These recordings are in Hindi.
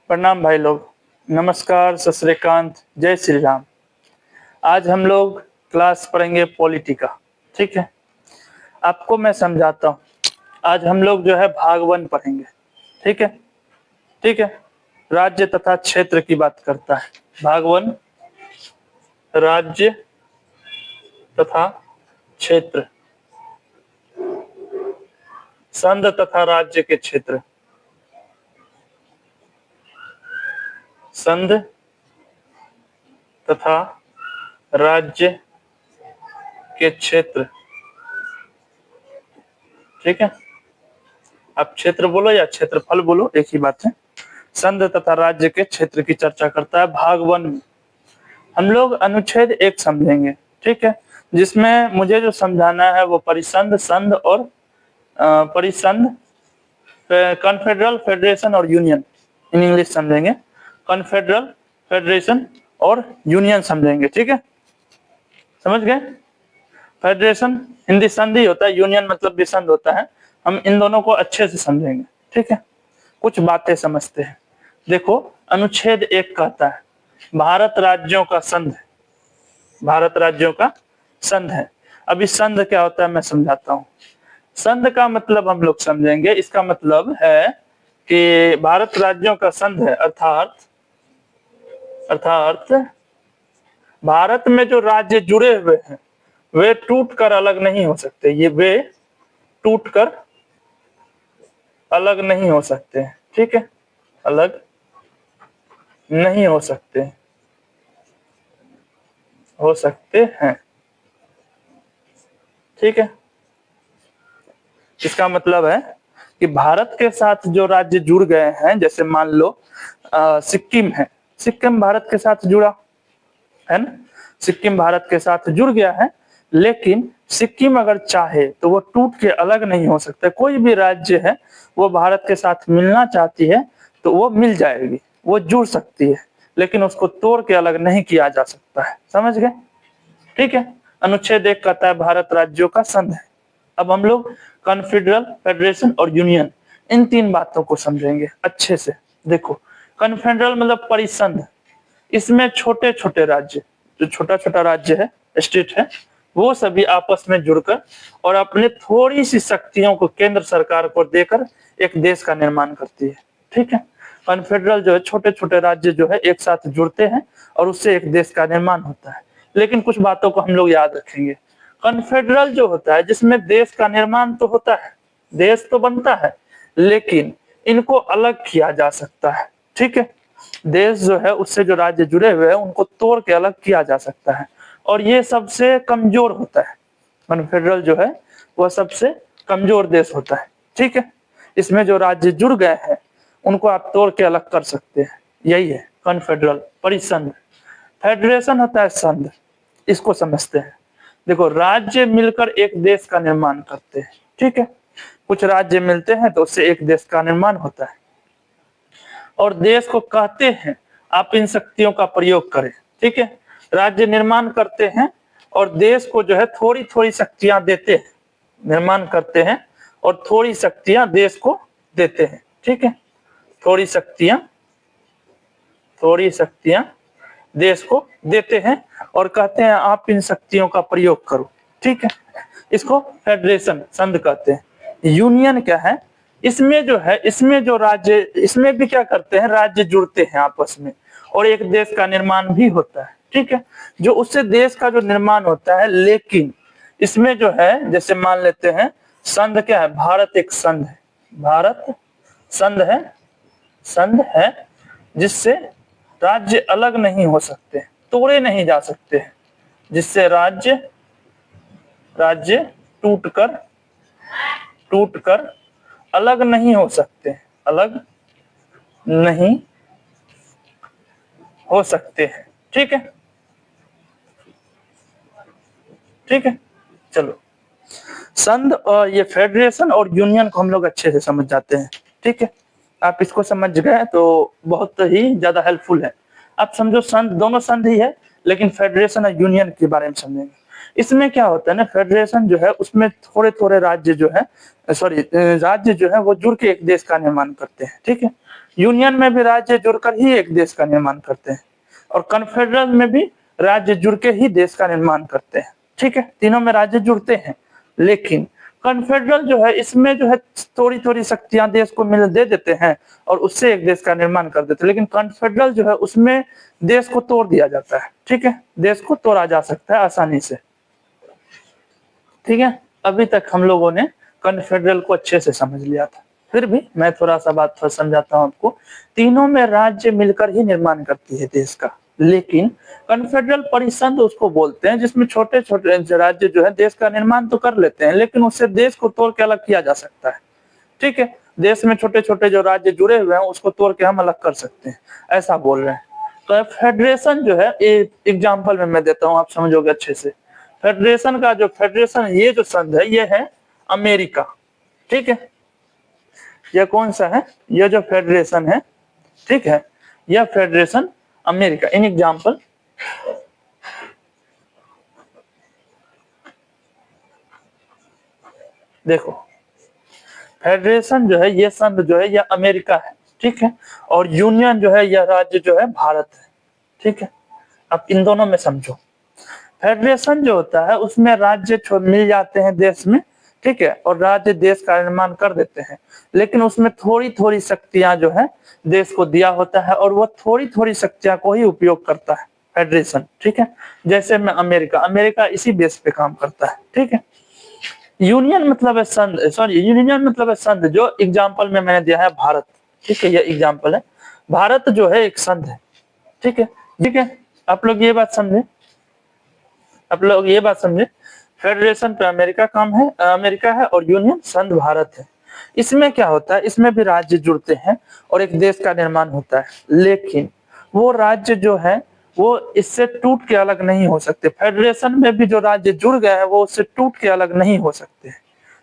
प्रणाम भाई लोग। नमस्कार, सत श्री अकाल, जय श्री राम। आज हम लोग क्लास पढ़ेंगे पॉलिटी का। ठीक है, आपको मैं समझाता हूँ। आज हम लोग जो है भाग 1 पढ़ेंगे। ठीक है, ठीक है। राज्य तथा क्षेत्र की बात करता है भाग 1, राज्य तथा क्षेत्र, संघ तथा राज्य के क्षेत्र, संघ तथा राज्य के क्षेत्र। ठीक है, आप क्षेत्र बोलो या क्षेत्रफल बोलो, एक ही बात है। संघ तथा राज्य के क्षेत्र की चर्चा करता है भाग 1 में। हम लोग अनुच्छेद 1 समझेंगे। ठीक है, जिसमें मुझे जो समझाना है वो परिसंध, संघ और परिसंध, कॉन्फेडरल, फेडरेशन और यूनियन इन इंग्लिश समझेंगे। कॉन्फेडरल, फेडरेशन और यूनियन समझेंगे। ठीक है, समझ गए। फेडरेशन हिंदी संधि होता है, यूनियन मतलब भी संघ होता है। हम इन दोनों को अच्छे से समझेंगे। ठीक है, कुछ बातें समझते हैं। देखो, अनुच्छेद 1 कहता है भारत राज्यों का संघ, भारत राज्यों का संघ है। अब इस संघ क्या होता है मैं समझाता हूँ। संघ का मतलब हम लोग समझेंगे। इसका मतलब है कि भारत राज्यों का संघ है, अर्थात भारत में जो राज्य जुड़े हुए हैं वे टूट कर अलग नहीं हो सकते। ये वे टूट कर अलग नहीं हो सकते। ठीक है, अलग नहीं हो सकते, हो सकते हैं। ठीक है, इसका मतलब है कि भारत के साथ जो राज्य जुड़ गए हैं, जैसे मान लो सिक्किम है, सिक्किम भारत के साथ जुड़ा है ना, सिक्किम भारत के साथ जुड़ गया है। लेकिन सिक्किम अगर चाहे तो वो टूट के अलग नहीं हो सकता। कोई भी राज्य है वो भारत के साथ मिलना चाहती है तो वो मिल जाएगी, वो जुड़ सकती है, लेकिन उसको तोड़ के अलग नहीं किया जा सकता है। समझ गए। ठीक है, अनुच्छेद 1 कहता है भारत राज्यों का संघ है। अब हम लोग कॉन्फेडरल, फेडरेशन और यूनियन, इन 3 बातों को समझेंगे अच्छे से। देखो, कॉन्फेडरल मतलब परिसंघ। इसमें छोटे छोटे राज्य, जो छोटा छोटा राज्य है, स्टेट है, वो सभी आपस में जुड़कर और अपने थोड़ी सी शक्तियों को केंद्र सरकार को देकर एक देश का निर्माण करती है। ठीक है, कॉन्फेडरल जो है छोटे छोटे राज्य जो है एक साथ जुड़ते हैं और उससे एक देश का निर्माण होता है। लेकिन कुछ बातों को हम लोग याद रखेंगे। कॉन्फेडरल जो होता है जिसमें देश का निर्माण तो होता है, देश तो बनता है, लेकिन इनको अलग किया जा सकता है। ठीक है, देश जो है उससे जो राज्य जुड़े हुए हैं उनको तोड़ के अलग किया जा सकता है, और ये सबसे कमजोर होता है। कॉन्फेडरल जो है वह सबसे कमजोर देश होता है। ठीक है, इसमें जो राज्य जुड़ गए हैं उनको आप तोड़ के अलग कर सकते हैं, यही है कॉन्फेडरल। परिसंघ, फेडरेशन होता है संघ। इसको समझते हैं। देखो, राज्य मिलकर एक देश का निर्माण करते हैं। ठीक है, कुछ राज्य मिलते हैं तो उससे एक देश का निर्माण होता है, और देश को कहते हैं आप इन शक्तियों का प्रयोग करें। ठीक है, राज्य निर्माण करते हैं और देश को जो है थोड़ी थोड़ी शक्तियां देते हैं, निर्माण करते हैं और थोड़ी शक्तियां देश को देते हैं। ठीक है, थोड़ी शक्तियां देश को देते हैं और कहते हैं आप इन शक्तियों का प्रयोग करो। ठीक है, इसको फेडरेशन, संघ कहते हैं। यूनियन क्या है, इसमें जो है, इसमें जो राज्य, इसमें भी क्या करते हैं, राज्य जुड़ते हैं आपस में और एक देश का निर्माण भी होता है। ठीक है, जो उससे देश का जो निर्माण होता है, लेकिन इसमें जो है, जैसे मान लेते हैं संघ क्या है, भारत एक संघ है, भारत संघ है, संघ है जिससे राज्य अलग नहीं हो सकते, तोड़े नहीं जा सकते हैं, जिससे राज्य टूट कर अलग नहीं हो सकते, अलग नहीं हो सकते हैं। ठीक है, ठीक है। चलो, संघ और ये फेडरेशन और यूनियन को हम लोग अच्छे से समझ जाते हैं। ठीक है, आप इसको समझ गए तो बहुत ही ज्यादा हेल्पफुल है। आप समझो, संघ दोनों संघ ही है, लेकिन फेडरेशन और यूनियन के बारे में समझेंगे। इसमें क्या होता है ना, फेडरेशन जो है उसमें थोड़े थोड़े राज्य जो है, सॉरी राज्य जो है वो जुड़ के एक देश का निर्माण करते हैं, ठीक है। यूनियन में भी राज्य जुड़कर ही एक देश का निर्माण करते हैं, और कन्फेडरल में भी राज्य जुड़ के ही देश का निर्माण करते हैं, ठीक है। तीनों में राज्य जुड़ते हैं, लेकिन कन्फेडरल जो है इसमें जो है थोड़ी थोड़ी शक्तियां देश को मिल दे देते हैं और उससे एक देश का निर्माण कर देते हैं, लेकिन कन्फेडरल जो है उसमें देश को तोड़ दिया जाता है, ठीक है। देश को तोड़ा जा सकता है आसानी से, ठीक है। अभी तक हम लोगों ने कन्फेडरल को अच्छे से समझ लिया था, फिर भी मैं थोड़ा सा बात समझाता हूं आपको। तीनों में राज्य मिलकर ही निर्माण करती है देश का, लेकिन कन्फेडरल परिषद उसको बोलते हैं जिसमें छोटे छोटे राज्य जो है देश का निर्माण तो कर लेते हैं, लेकिन उससे देश को तोड़ के अलग किया जा सकता है, ठीक है। देश में छोटे छोटे जो राज्य जुड़े हुए हैं उसको तोड़ के हम अलग कर सकते हैं, ऐसा बोल रहे हैं। तो फेडरेशन जो है, एग्जाम्पल में मैं देता हूँ, आप समझोगे अच्छे से। फेडरेशन का जो फेडरेशन, ये जो संघ है ये है अमेरिका, ठीक है। यह कौन सा है, यह जो फेडरेशन है, ठीक है, यह फेडरेशन अमेरिका। इन एग्जाम्पल, देखो फेडरेशन जो है ये संघ जो है यह अमेरिका है, ठीक है, और यूनियन जो है यह राज्य जो है भारत है, ठीक है। अब इन दोनों में समझो, फेडरेशन जो होता है उसमें राज्य मिल जाते हैं देश में, ठीक है, और राज्य देश का निर्माण कर देते हैं, लेकिन उसमें थोड़ी थोड़ी शक्तियां जो है देश को दिया होता है और वो थोड़ी थोड़ी शक्तियां को ही उपयोग करता है फेडरेशन, ठीक है। जैसे में अमेरिका, अमेरिका इसी बेस पे काम करता है, ठीक है। यूनियन मतलब है संघ, सॉरी यूनियन मतलब है संघ, जो एग्जाम्पल में मैंने दिया है भारत, ठीक है, यह एग्जाम्पल है। भारत जो है एक संघ है, ठीक है, ठीक है। आप लोग ये बात समझे, आप लोग ये बात समझे, फेडरेशन पे अमेरिका काम है, अमेरिका है, और यूनियन संघ भारत है। इसमें क्या होता है, इसमें भी राज्य जुड़ते हैं और एक देश का निर्माण होता है, लेकिन वो राज्य जो है वो इससे टूट के अलग नहीं हो सकते। फेडरेशन में भी जो राज्य जुड़ गए हैं वो उससे टूट के अलग नहीं हो सकते,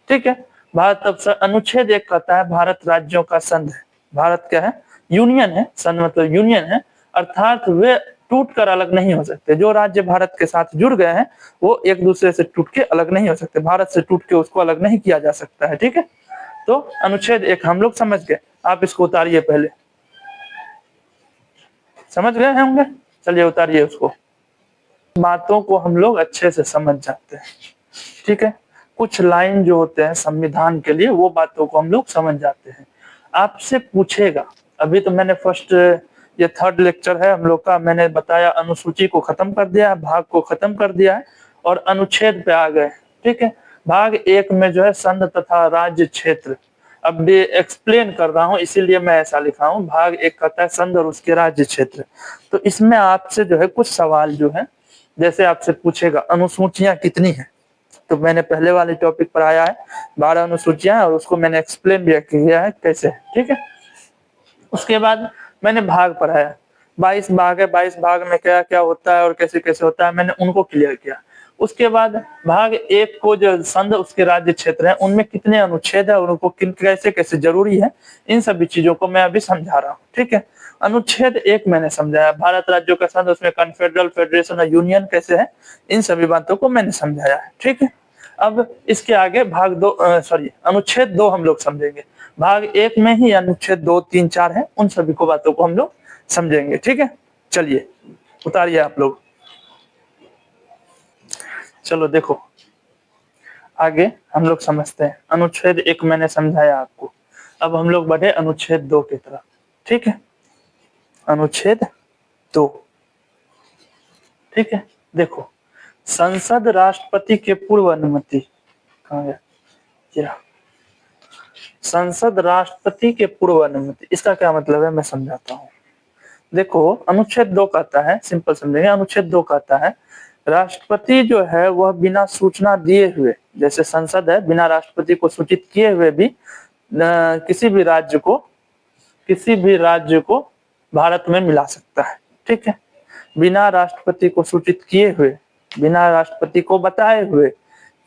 ठीक है। भारत अब अनुच्छेद 1 कहता है भारत राज्यों का संघ है। भारत क्या है, यूनियन है, संघ मतलब यूनियन है, अर्थात वे टूट कर अलग नहीं हो सकते। जो राज्य भारत के साथ जुड़ गए हैं वो एक दूसरे से टूट के अलग नहीं हो सकते, भारत से टूट के उसको अलग नहीं किया जा सकता है, ठीक है। तो अनुच्छेद 1 हम लोग समझ गए, आप इसको उतारिए, पहले समझ गए होंगे, चलिए उतारिए उसको। बातों को हम लोग अच्छे से समझ जाते हैं, ठीक है। कुछ लाइन जो होते हैं संविधान के लिए वो बातों को हम लोग समझ जाते हैं। आपसे पूछेगा, अभी तो मैंने फर्स्ट, ये थर्ड लेक्चर है हम लोग का, मैंने बताया अनुसूची को खत्म कर दिया है, भाग को खत्म कर दिया है और अनुच्छेद पे आ गए, ठीक है। भाग 1 में जो है संघ तथा राज्य क्षेत्र, अब भी एक्सप्लेन कर रहा हूँ इसीलिए मैं ऐसा लिखा हूँ। भाग 1 कहता है संघ और उसके राज्य क्षेत्र। तो इसमें आपसे जो है कुछ सवाल जो है, जैसे आपसे पूछेगा अनुसूचियां कितनी है, तो मैंने पहले वाले टॉपिक पर आया है 12 अनुसूचियां, और उसको मैंने एक्सप्लेन भी किया है कैसे, ठीक है। उसके बाद मैंने भाग पढ़ाया, 22 भाग है, 22 भाग में क्या क्या होता है और कैसे कैसे होता है, मैंने उनको क्लियर किया। उसके बाद भाग 1 को जो संघ उसके राज्य क्षेत्र है उनमें कितने अनुच्छेद है और उनको किन कैसे कैसे जरूरी है, इन सभी चीजों को मैं अभी समझा रहा हूँ, ठीक है। अनुच्छेद 1 मैंने समझाया, भारत राज्यों का संघ, उसमें कन्फेडरल, फेडरेशन और यूनियन कैसे है, इन सभी बातों को मैंने समझाया है, ठीक है। अब इसके आगे भाग 2, सॉरी अनुच्छेद 2 हम लोग समझेंगे। भाग 1 में ही अनुच्छेद 2, 3, 4 है, उन सभी को बातों को हम लोग समझेंगे, ठीक है। चलिए उतारिए आप लोग। चलो देखो आगे हम लोग समझते हैं। अनुच्छेद 1 मैंने समझाया आपको, अब हम लोग बढ़े अनुच्छेद 2 की तरफ, ठीक है। अनुच्छेद 2, ठीक है। देखो, संसद राष्ट्रपति के पूर्व अनुमति, कहाँ गया, संसद राष्ट्रपति के पूर्व अनुमति, इसका क्या मतलब है मैं समझाता हूँ। देखो अनुच्छेद 2 कहता है, सिंपल समझेंगे, अनुच्छेद 2 कहता है राष्ट्रपति जो है वह बिना सूचना दिए हुए, जैसे संसद है, बिना राष्ट्रपति को सूचित किए हुए भी किसी भी राज्य को भारत में मिला सकता है, ठीक है। बिना राष्ट्रपति को सूचित किए हुए, बिना राष्ट्रपति को बताए हुए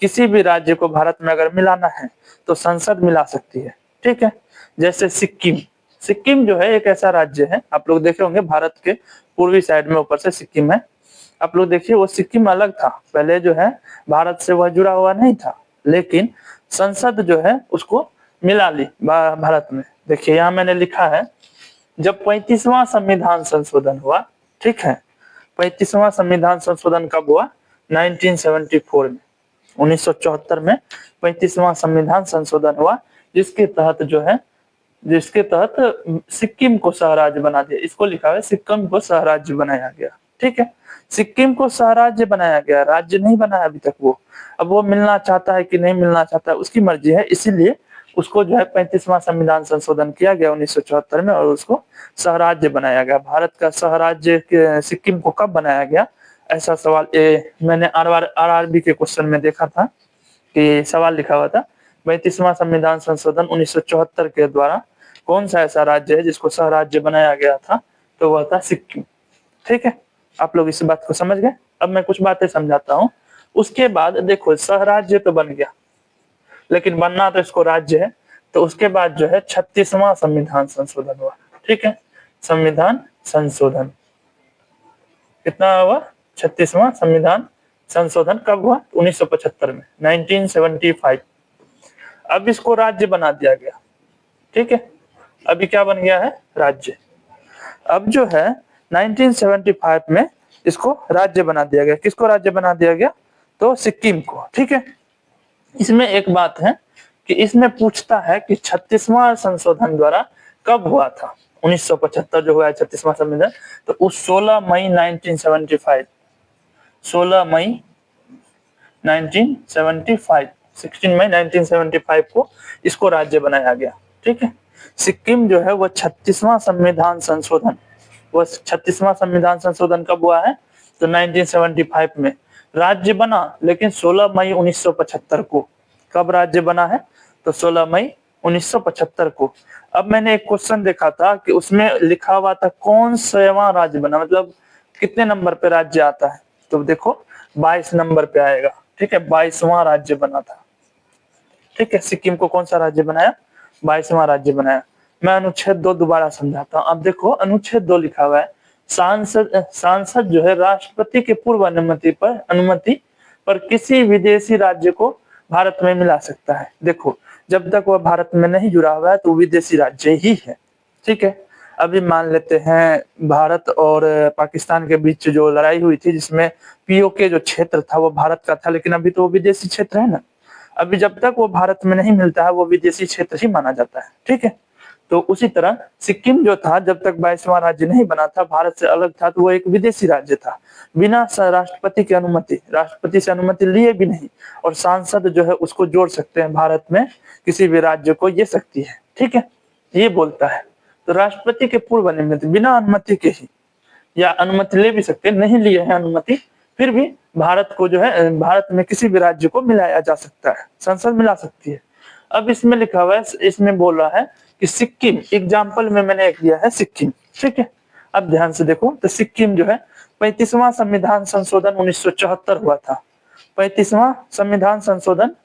किसी भी राज्य को भारत में अगर मिलाना है तो संसद मिला सकती है, ठीक है। जैसे सिक्किम, सिक्किम जो है एक ऐसा राज्य है, आप लोग देखे होंगे भारत के पूर्वी साइड में ऊपर से सिक्किम है। आप लोग देखिए वो सिक्किम अलग था, पहले जो है भारत से वह जुड़ा हुआ नहीं था, लेकिन संसद जो है उसको मिला ली भारत में। देखिए यहाँ मैंने लिखा है, जब 35वां संविधान संशोधन हुआ, ठीक है, 35वां संविधान संशोधन कब हुआ? 1974 में, 1974 में 35वां संविधान संशोधन हुआ, जिसके तहत जो है, जिसके तहत सिक्किम को सहराज्य बना दिया। इसको लिखा है सिक्किम को सहराज्य बनाया गया, ठीक है, सिक्किम को सहराज्य बनाया गया, राज्य नहीं बनाया अभी तक वो। अब वो मिलना चाहता है कि नहीं मिलना चाहता है उसकी मर्जी है, इसीलिए उसको जो है 35वां संविधान संशोधन किया गया 1974 में और उसको सहराज्य बनाया गया। भारत का सहराज्य सिक्किम को कब बनाया गया, ऐसा सवाल मैंने आरआरबी के क्वेश्चन में देखा था कि सवाल लिखा हुआ था, 35वां संविधान संशोधन 1974 के द्वारा कौन सा ऐसा राज्य है जिसको सहराज्य बनाया गया था, तो वह था सिक्किम। ठीक है, आप लोग इस बात को समझ गए। अब मैं कुछ बातें समझाता हूँ। उसके बाद देखो सहराज्य तो बन गया, लेकिन बनना तो इसको राज्य है, तो उसके बाद जो है 36वां संविधान संशोधन हुआ। ठीक है, संविधान संशोधन कितना हुआ? 36वां संविधान संशोधन कब हुआ? 1975 में, 1975। अब इसको राज्य बना दिया गया। ठीक है, अभी क्या बन गया है? राज्य। अब जो है 1975 में इसको राज्य बना दिया गया। किसको राज्य बना दिया गया? तो सिक्किम को। ठीक है, इसमें एक बात है कि इसमें पूछता है कि 36वां संशोधन द्वारा कब हुआ था? 1975 जो हुआ है 36वां संविधान, तो उस 16 मई 1975, 16 मई 1975, 16 मई 1975 को इसको राज्य बनाया गया। ठीक है, सिक्किम जो है वो 36वां संविधान संशोधन, वो 36वां संविधान संशोधन कब हुआ है? तो 1975 में राज्य बना, लेकिन 16 मई 1975 को। कब राज्य बना है? तो 16 मई 1975 को। अब मैंने एक क्वेश्चन देखा था कि उसमें लिखा हुआ था कौन सेवा राज्य बना, मतलब कितने नंबर पे राज्य आता है, तो देखो 22 नंबर पे आएगा। ठीक है, 22वां राज्य बना था। ठीक है, सिक्किम को कौन सा राज्य बनाया? 22वां राज्य बनाया। मैं अनुच्छेद 2 दोबारा समझाता हूँ। अब देखो अनुच्छेद 2 लिखा हुआ है, सांसद जो है राष्ट्रपति के पूर्व अनुमति पर किसी विदेशी राज्य को भारत में मिला सकता है। देखो जब तक वह भारत में नहीं जुड़ा हुआ है तो विदेशी राज्य ही है। ठीक है, अभी मान लेते हैं भारत और पाकिस्तान के बीच जो लड़ाई हुई थी, जिसमें पीओके जो क्षेत्र था वो भारत का था, लेकिन अभी तो वो विदेशी क्षेत्र है ना। अभी जब तक वो भारत में नहीं मिलता है वो विदेशी क्षेत्र ही माना जाता है। ठीक है, तो उसी तरह सिक्किम जो था जब तक 22वां राज्य नहीं बना था, भारत से अलग था, तो वो एक विदेशी राज्य था, बिना राष्ट्रपति की अनुमति, राष्ट्रपति से अनुमति लिए भी नहीं, और सांसद जो है उसको जोड़ सकते हैं भारत में किसी भी राज्य को, ये शक्ति है। ठीक है, ये बोलता है। तो राष्ट्रपति के पूर्व अनुमति, बिना अनुमति के ही, या अनुमति ले भी सकते, नहीं लिए हैं अनुमति, फिर भी भारत को जो है, भारत में किसी भी राज्य को मिलाया जा सकता है, संसद मिला सकती है। अब इसमें लिखा हुआ है, इसमें बोल रहा है कि सिक्किम, एग्जाम्पल में मैंने एक दिया है सिक्किम। ठीक है, अब ध्यान से देखो, तो सिक्किम जो है 35वां संविधान संशोधन 1974 हुआ था, 35वां संविधान संशोधन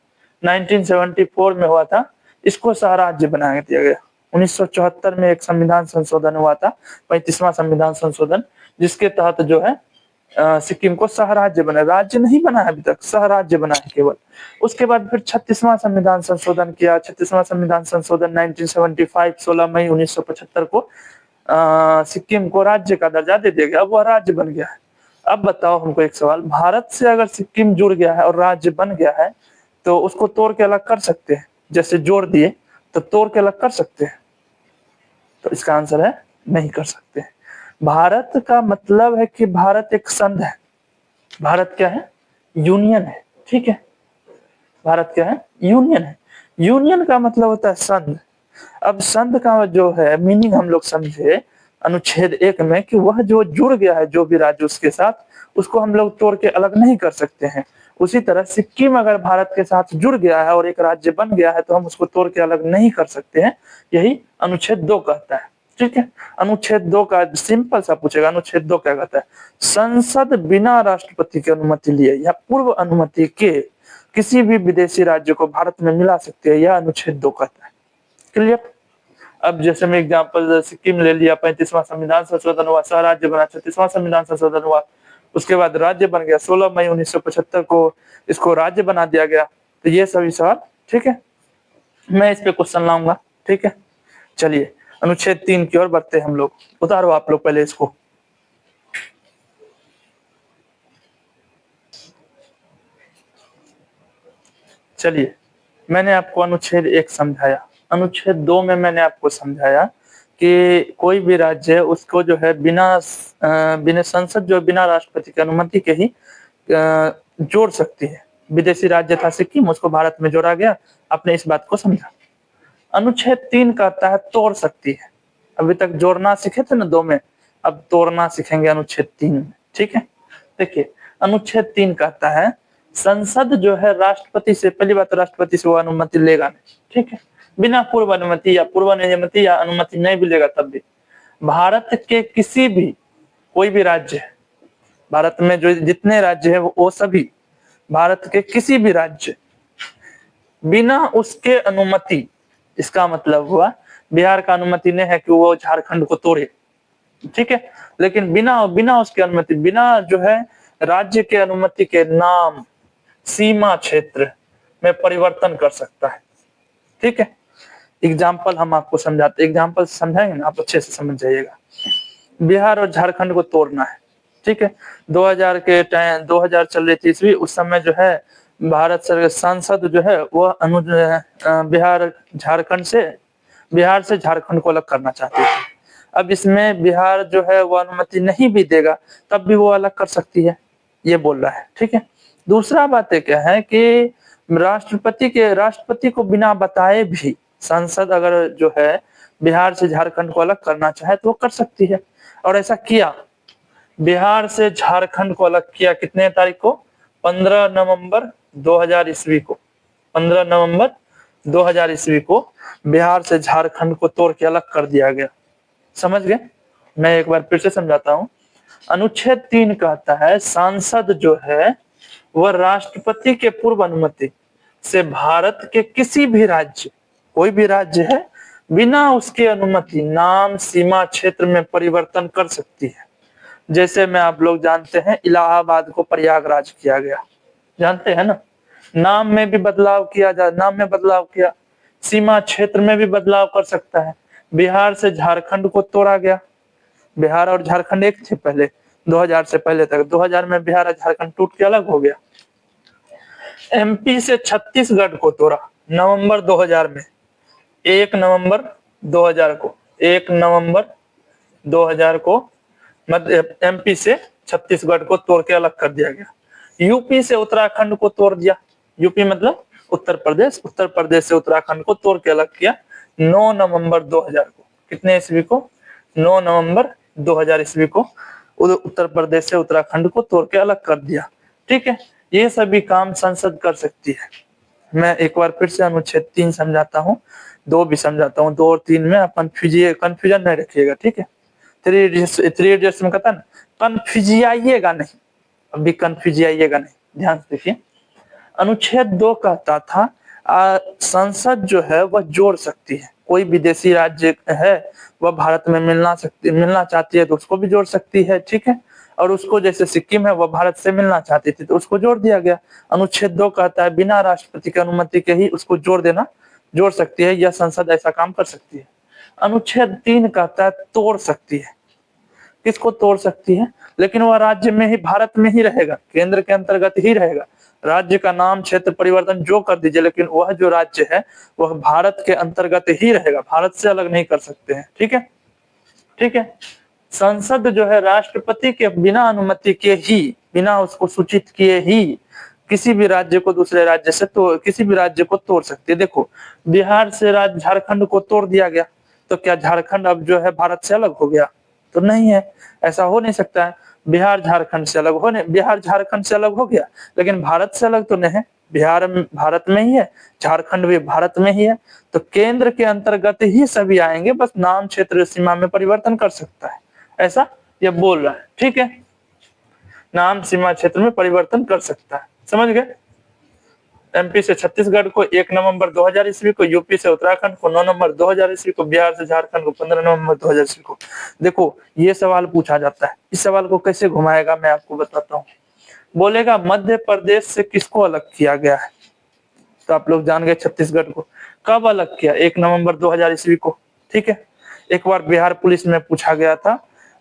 1974 में हुआ था, इसको सहराज्य बना दिया गया। 1974 में एक संविधान संशोधन हुआ था, 35वां संविधान संशोधन, जिसके तहत जो है सिक्किम को सहराज्य बना, राज्य नहीं बना है अभी तक, सहराज्य बना है केवल। उसके बाद फिर 36वां संविधान संशोधन किया, 36वां संविधान संशोधन 1975, 16 मई 1975 को सिक्किम को राज्य का दर्जा दे दिया गया, अब वह राज्य बन गया है। अब बताओ हमको एक सवाल, भारत से अगर सिक्किम जुड़ गया है और राज्य बन गया है, तो उसको तोड़ के अलग कर सकते हैं? जैसे जोड़ दिए तो तोड़ के अलग कर सकते हैं? तो इसका आंसर है नहीं कर सकते। भारत का मतलब है कि भारत एक संघ है, भारत क्या है? यूनियन है। ठीक है, भारत क्या है? यूनियन है। यूनियन का मतलब होता है संघ। अब संघ का जो है मीनिंग हम लोग समझे अनुच्छेद 1 में कि वह जो जुड़ गया है जो भी राज्य उसके साथ, उसको हम लोग तोड़ के अलग नहीं कर सकते हैं। उसी तरह सिक्किम अगर भारत के साथ जुड़ गया है और एक राज्य बन गया है तो हम उसको तोड़ के अलग नहीं कर सकते हैं, यही अनुच्छेद 2 कहता है। ठीक है, अनुच्छेद 2 का सिंपल सा पूछेगा, अनुच्छेद 2 क्या कहता है? संसद बिना राष्ट्रपति की अनुमति लिए या पूर्व अनुमति के किसी भी विदेशी राज्य को भारत में मिला सकते हैं, यह अनुच्छेद 2 कहता है। क्लियर? अब जैसे मैं एग्जांपल सिक्किम ले लिया, 35वां संविधान संशोधन हुआ, सहराज्य बना, 36वां संविधान संशोधन हुआ, उसके बाद राज्य बन गया, 16 मई 1975 को इसको राज्य बना दिया गया। तो ये सभी सवाल, ठीक है, मैं इस पे क्वेश्चन लाऊंगा, ठीक है। चलिए अनुच्छेद 3 की ओर बढ़ते हैं हम लोग। उतारो आप लोग पहले इसको। चलिए, मैंने आपको अनुच्छेद 1 समझाया, अनुच्छेद 2 में मैंने आपको समझाया कि कोई भी राज्य है उसको जो है बिना संसद जो बिना राष्ट्रपति की अनुमति के ही जोड़ सकती है। विदेशी राज्य था सिक्किम, उसको भारत में जोड़ा गया, आपने इस बात को समझा। अनुच्छेद 3 कहता है तोड़ सकती है। अभी तक जोड़ना सीखे थे ना 2 में, अब तोड़ना सीखेंगे अनुच्छेद 3 में, ठीक है। देखिए अनुच्छेद 3 कहता है संसद जो है राष्ट्रपति से, पहली बात राष्ट्रपति से वो अनुमति लेगा नहीं, ठीक है, बिना पूर्व अनुमति या पूर्व अनुमति या अनुमति नहीं भी लेगा तब भी भारत के किसी भी, कोई भी राज्य है, भारत में जो जितने राज्य है वो सभी भारत के किसी भी राज्य बिना उसके अनुमति, इसका मतलब हुआ बिहार का अनुमति नहीं है कि वो झारखंड को तोड़े, ठीक है, लेकिन बिना उसके अनुमति, बिना जो है राज्य के अनुमति के नाम सीमा क्षेत्र में परिवर्तन कर सकता है, ठीक है। एग्जाम्पल हम आपको समझाते, एग्जाम्पल समझाएंगे ना आप अच्छे से समझ जाइएगा। बिहार और झारखंड को तोड़ना है, ठीक है, 2000 के टाइम 2000 चल रही थी ईस्वी, उस समय जो है भारत सरकार सांसद जो है वो बिहार से झारखंड को अलग करना चाहती है। अब इसमें बिहार जो है वो अनुमति नहीं भी देगा तब भी वो अलग कर सकती है, ये बोल रहा है, ठीक है। दूसरा बात है क्या है कि राष्ट्रपति को बिना बताए भी संसद अगर जो है बिहार से झारखंड को अलग करना चाहे तो वो कर सकती है, और ऐसा किया। बिहार से झारखंड को अलग किया कितने तारीख को, 15 नवंबर 2000 ईस्वी को, 15 नवंबर 2000 ईस्वी को बिहार से झारखंड को तोड़ के अलग कर दिया गया। समझ गए? मैं एक बार फिर से समझाता हूं। अनुच्छेद 3 कहता है सांसद जो है वह राष्ट्रपति के पूर्व अनुमति से भारत के किसी भी राज्य, कोई भी राज्य है, बिना उसके अनुमति नाम सीमा क्षेत्र में परिवर्तन कर सकती है। जैसे में आप लोग जानते हैं इलाहाबाद को प्रयागराज किया गया, जानते हैं ना, नाम में भी बदलाव किया नाम में बदलाव किया, सीमा क्षेत्र में भी बदलाव कर सकता है। बिहार से झारखंड को तोड़ा गया, बिहार और झारखंड एक थे पहले, 2000 से पहले तक, 2000 में बिहार और झारखंड टूट के अलग हो गया। एमपी से छत्तीसगढ़ को तोड़ा नवंबर 2000 में, 1 नवंबर 2000 को, 1 नवंबर 2000 को एमपी से छत्तीसगढ़ को तोड़ के अलग कर दिया गया। यूपी से उत्तराखंड को तोड़ दिया, यूपी मतलब उत्तर प्रदेश, उत्तर प्रदेश से उत्तराखंड को तोड़ के अलग किया 9 नवंबर 2000 को, कितने ईस्वी को, 9 नवंबर 2000 ईस्वी को उत्तर प्रदेश से उत्तराखंड को तोड़ के अलग कर दिया, ठीक है। ये सभी काम संसद कर सकती है। मैं एक बार फिर से अनुच्छेद 3 समझाता हूँ, 2 भी समझाता हूँ, 2 और 3 में आप कंफ्यूजन नहीं रखिएगा, ठीक है। 3 इडियट्स में कहता है ना, कंफ्यूजिएगा नहीं, अभी कंफ्यूजिएगा नहीं, ध्यान से देखिए। अनुच्छेद 2 कहता था संसद जो है वह जोड़ सकती है, कोई विदेशी राज्य है वह भारत में मिलना चाहती है तो उसको भी जोड़ सकती है, ठीक है, और उसको जैसे सिक्किम है वह भारत से मिलना चाहती थी तो उसको जोड़ दिया गया। अनुच्छेद 2 कहता है बिना राष्ट्रपति की अनुमति के ही उसको जोड़ सकती है, यह संसद ऐसा काम कर सकती है। अनुच्छेद 3 कहता है तोड़ सकती है, किसको तोड़ सकती है, लेकिन वह राज्य में ही, भारत में ही रहेगा, केंद्र के अंतर्गत ही रहेगा। राज्य का नाम क्षेत्र परिवर्तन जो कर दीजिए, लेकिन वह जो राज्य है वह भारत के अंतर्गत ही रहेगा, भारत से अलग नहीं कर सकते हैं, ठीक है, ठीक है। संसद जो है राष्ट्रपति के बिना अनुमति के ही, बिना उसको सूचित किए ही किसी भी राज्य को दूसरे राज्य से तो किसी भी राज्य को तोड़ सकती है। देखो बिहार से झारखंड को तोड़ दिया गया तो क्या झारखंड अब जो है भारत से अलग हो गया, तो नहीं है, ऐसा हो नहीं सकता है। बिहार झारखंड से अलग हो गया, लेकिन भारत से अलग तो नहीं है, बिहार भारत में ही है, झारखंड भी भारत में ही है, तो केंद्र के अंतर्गत ही सभी आएंगे, बस नाम क्षेत्र सीमा में परिवर्तन कर सकता है, ऐसा ये बोल रहा है, ठीक है, नाम सीमा क्षेत्र में परिवर्तन कर सकता है, समझ गए। एमपी से छत्तीसगढ़ को 1 नवंबर 2000 ईस्वी को, यूपी से उत्तराखंड को 9 नवंबर 2000 ईस्वी को, बिहार से झारखंड को 15 नवंबर 2000 ईस्वी को। देखो ये सवाल पूछा जाता है, इस सवाल को कैसे घुमाएगा मैं आपको बताता हूँ। बोलेगा मध्य प्रदेश से किसको अलग किया गया है, तो आप लोग जान गए छत्तीसगढ़ को। कब अलग किया, 1 नवंबर 2000 ईस्वी को। ठीक है, एक बार बिहार पुलिस में पूछा गया था,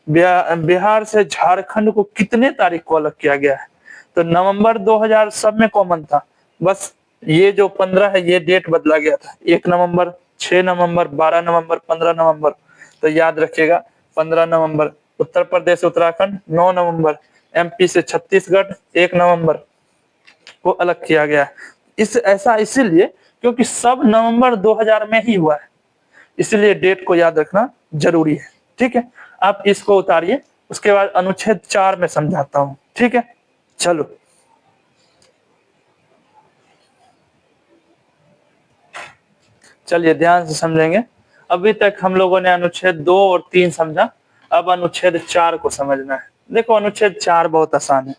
बिहार से झारखंड को कितने तारीख को अलग किया गया है, तो नवंबर 2000 सब में कॉमन था, बस ये जो 15 है ये डेट बदला गया था, 1 नवंबर, 6 नवंबर, 12 नवंबर, 15 नवंबर। तो याद रखिएगा 15 नवंबर उत्तर प्रदेश उत्तराखंड, 9 नवंबर एमपी से छत्तीसगढ़, 1 नवंबर को अलग किया गया है। ऐसा इसीलिए क्योंकि सब नवंबर 2000 में ही हुआ है, इसलिए डेट को याद रखना जरूरी है। ठीक है, आप इसको उतारिए, उसके बाद अनुच्छेद 4 में समझाता हूं। ठीक है, चलो चलिए ध्यान से समझेंगे। अभी तक हम लोगों ने अनुच्छेद 2 और 3 समझा, अब अनुच्छेद 4 को समझना है। देखो अनुच्छेद 4 बहुत आसान है,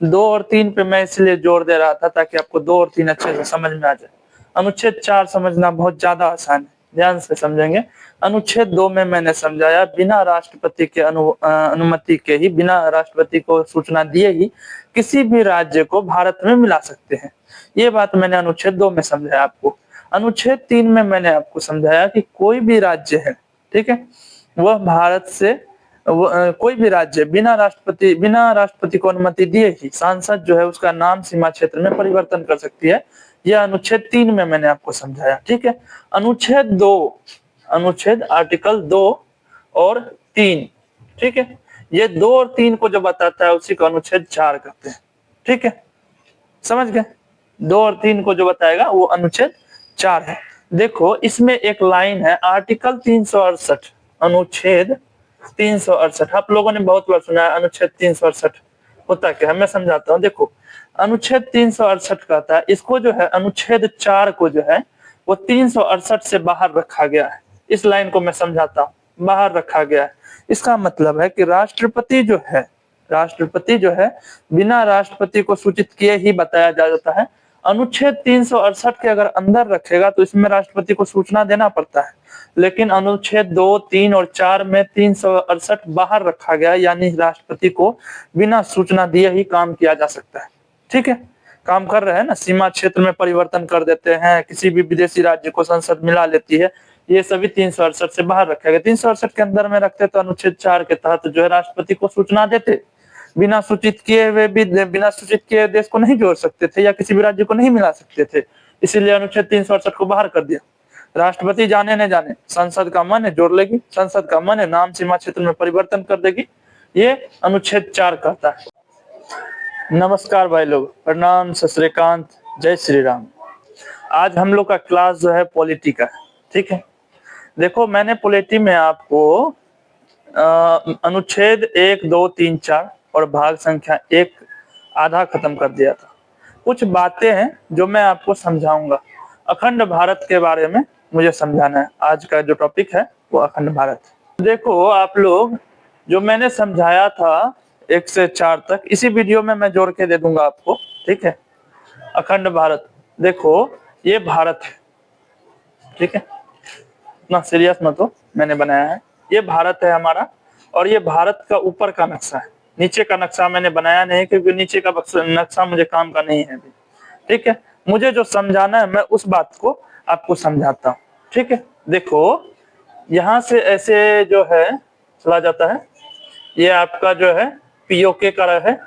2 और 3 पे मैं इसलिए जोर दे रहा था ताकि आपको 2 और 3 अच्छे से समझ में आ जाए। अनुच्छेद 4 समझना बहुत ज्यादा आसान है, ध्यान से समझेंगे। अनुच्छेद 2 में मैंने समझाया बिना राष्ट्रपति के अनुमति के ही, बिना राष्ट्रपति को सूचना दिए ही किसी भी राज्य को भारत में मिला सकते हैं। ये बात मैंने अनुच्छेद 2 में समझाया आपको। अनुच्छेद 3 में मैंने आपको समझाया कि कोई भी राज्य है, ठीक है, वह भारत से कोई भी राज्य बिना राष्ट्रपति को अनुमति दिए ही सांसद जो है उसका नाम सीमा क्षेत्र में परिवर्तन कर सकती है। यह अनुच्छेद 3 में मैंने आपको समझाया। ठीक है, अनुच्छेद 2, अनुच्छेद आर्टिकल 2 और 3, ठीक है, ये 2 और 3 को जो बताता है उसी को अनुच्छेद 4 कहते हैं। ठीक है, समझ गए, 2 और 3 को जो बताएगा वो अनुच्छेद 4 है। देखो इसमें एक लाइन है, आर्टिकल 368, अनुच्छेद 368, आप लोगों ने बहुत बार सुना है अनुच्छेद 368 होता क्या है, मैं समझाता हूँ। देखो अनुच्छेद 368 कहता है, इसको जो है अनुच्छेद 4 को जो है वो 368 से बाहर रखा गया है। इस लाइन को मैं समझाता हूँ, बाहर रखा गया है। इसका मतलब है कि राष्ट्रपति जो है बिना राष्ट्रपति को सूचित किए ही बताया जाता है। अनुच्छेद 368 के अगर अंदर रखेगा तो इसमें राष्ट्रपति को सूचना देना पड़ता है, लेकिन अनुच्छेद 2, 3 और 4 में 368 बाहर रखा गया, यानी राष्ट्रपति को बिना सूचना दिए ही काम किया जा सकता है। ठीक है, काम कर रहे हैं ना, सीमा क्षेत्र में परिवर्तन कर देते हैं, किसी भी विदेशी राज्य को संसद मिला लेती है, ये सभी 368 से बाहर रखा गया। 368 के अंदर में रखते तो अनुच्छेद 4 के तहत जो है राष्ट्रपति को सूचना देते, बिना सूचित किए देश को नहीं जोड़ सकते थे या किसी भी राज्य को नहीं मिला सकते थे, इसीलिए अनुच्छेद 368 को बाहर कर दिया। राष्ट्रपति जाने न जाने, संसद का मन है जोड़ लेगी, संसद का मन है नाम सीमा क्षेत्र में परिवर्तन कर देगी, ये अनुच्छेद 4 कहता है। नमस्कार भाई लोग, प्रणाम, सत श्री अकाल, जय श्री राम। आज हम लोग का क्लास जो है पॉलिटी का है। ठीक है, देखो मैंने पॉलिटी में आपको अनुच्छेद 1, 2, 3, 4 और भाग संख्या 1 आधा खत्म कर दिया था। कुछ बातें हैं जो मैं आपको समझाऊंगा। अखंड भारत के बारे में मुझे समझाना है, आज का जो टॉपिक है वो अखंड भारत। देखो आप लोग, जो मैंने समझाया था 1 से 4 तक, इसी वीडियो में मैं जोड़ के दे दूंगा आपको। ठीक है, अखंड भारत, देखो ये भारत है, ठीक है, इतना सीरियस मत हो, मैंने बनाया है, ये भारत है हमारा, और ये भारत का ऊपर का नक्शा है, नीचे का नक्शा मैंने बनाया नहीं क्योंकि नीचे का नक्शा मुझे काम का नहीं है अभी। ठीक है, मुझे जो समझाना है मैं उस बात को आपको समझाता हूँ। ठीक है, देखो यहाँ से ऐसे जो है चला जाता है, ये आपका जो है पीओके का है,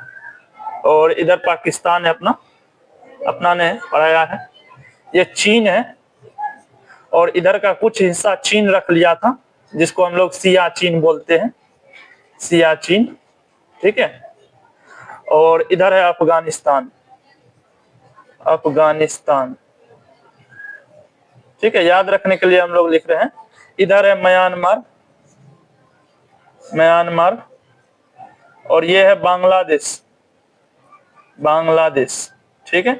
और इधर पाकिस्तान है अपना ने पढ़ाया है, ये चीन है, और इधर का कुछ हिस्सा चीन रख लिया था जिसको हम लोग सियाचिन बोलते हैं, सियाचिन। ठीक है, और इधर है अफगानिस्तान, ठीक है, याद रखने के लिए हम लोग लिख रहे हैं। इधर है म्यांमार, और ये है बांग्लादेश। ठीक है,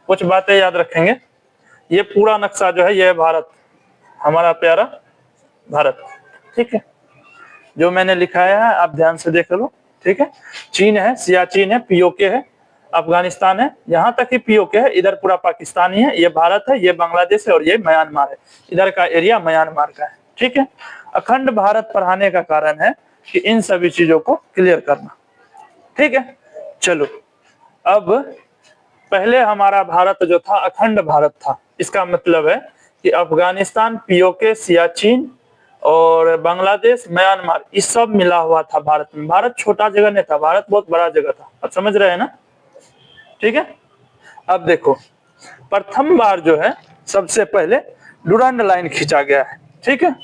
कुछ बातें याद रखेंगे। ये पूरा नक्शा जो है ये है भारत, हमारा प्यारा भारत। ठीक है, जो मैंने लिखाया है आप ध्यान से देख लो। ठीक है, चीन है, सियाचिन है, पीओके है, अफगानिस्तान है, यहाँ तक ही पीओके है, इधर पूरा पाकिस्तान ही है, ये भारत है, ये बांग्लादेश है और ये म्यांमार है, इधर का एरिया म्यांमार का है। ठीक है, अखंड भारत पढ़ाने का कारण है कि इन सभी चीजों को क्लियर करना। ठीक है, चलो अब पहले हमारा भारत जो था अखंड भारत था, इसका मतलब है कि अफगानिस्तान, पीओके, सियाचिन और बांग्लादेश, म्यांमार, ये सब मिला हुआ था भारत में। भारत छोटा जगह नहीं था, भारत बहुत बड़ा जगह था। अब समझ रहे हैं ना? ठीक है, अब देखो प्रथम बार जो है सबसे पहले डुरंड लाइन खींचा गया है। ठीक है,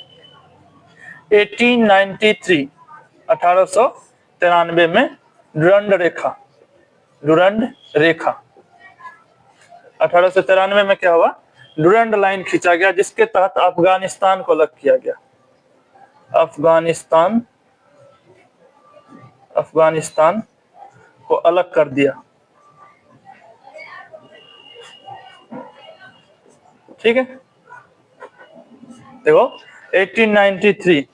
1893 1893 में डुरंड रेखा 1893 में क्या हुआ? डुरंड लाइन खींचा गया, जिसके तहत अफगानिस्तान को अलग किया गया। अफगानिस्तान को अलग कर दिया। ठीक है, देखो 1893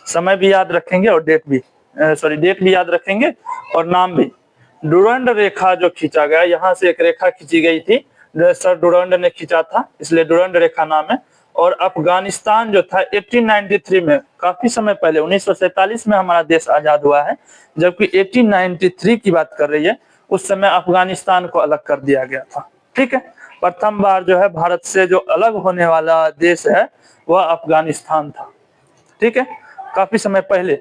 समय भी याद रखेंगे और डेट भी याद रखेंगे और नाम भी। डुरंड रेखा जो खींचा गया, यहाँ से एक रेखा खींची गई थी, सर डुरंड ने खींचा था, इसलिए डुरंड रेखा नाम है। और अफगानिस्तान जो था 1893 में, काफी समय पहले 1947 में हमारा देश आजाद हुआ है, जबकि 1893 की बात कर रही है, उस समय अफगानिस्तान को अलग कर दिया गया था। ठीक है, प्रथम बार जो है भारत से जो अलग होने वाला देश है वह अफगानिस्तान था। ठीक है, काफी समय पहले।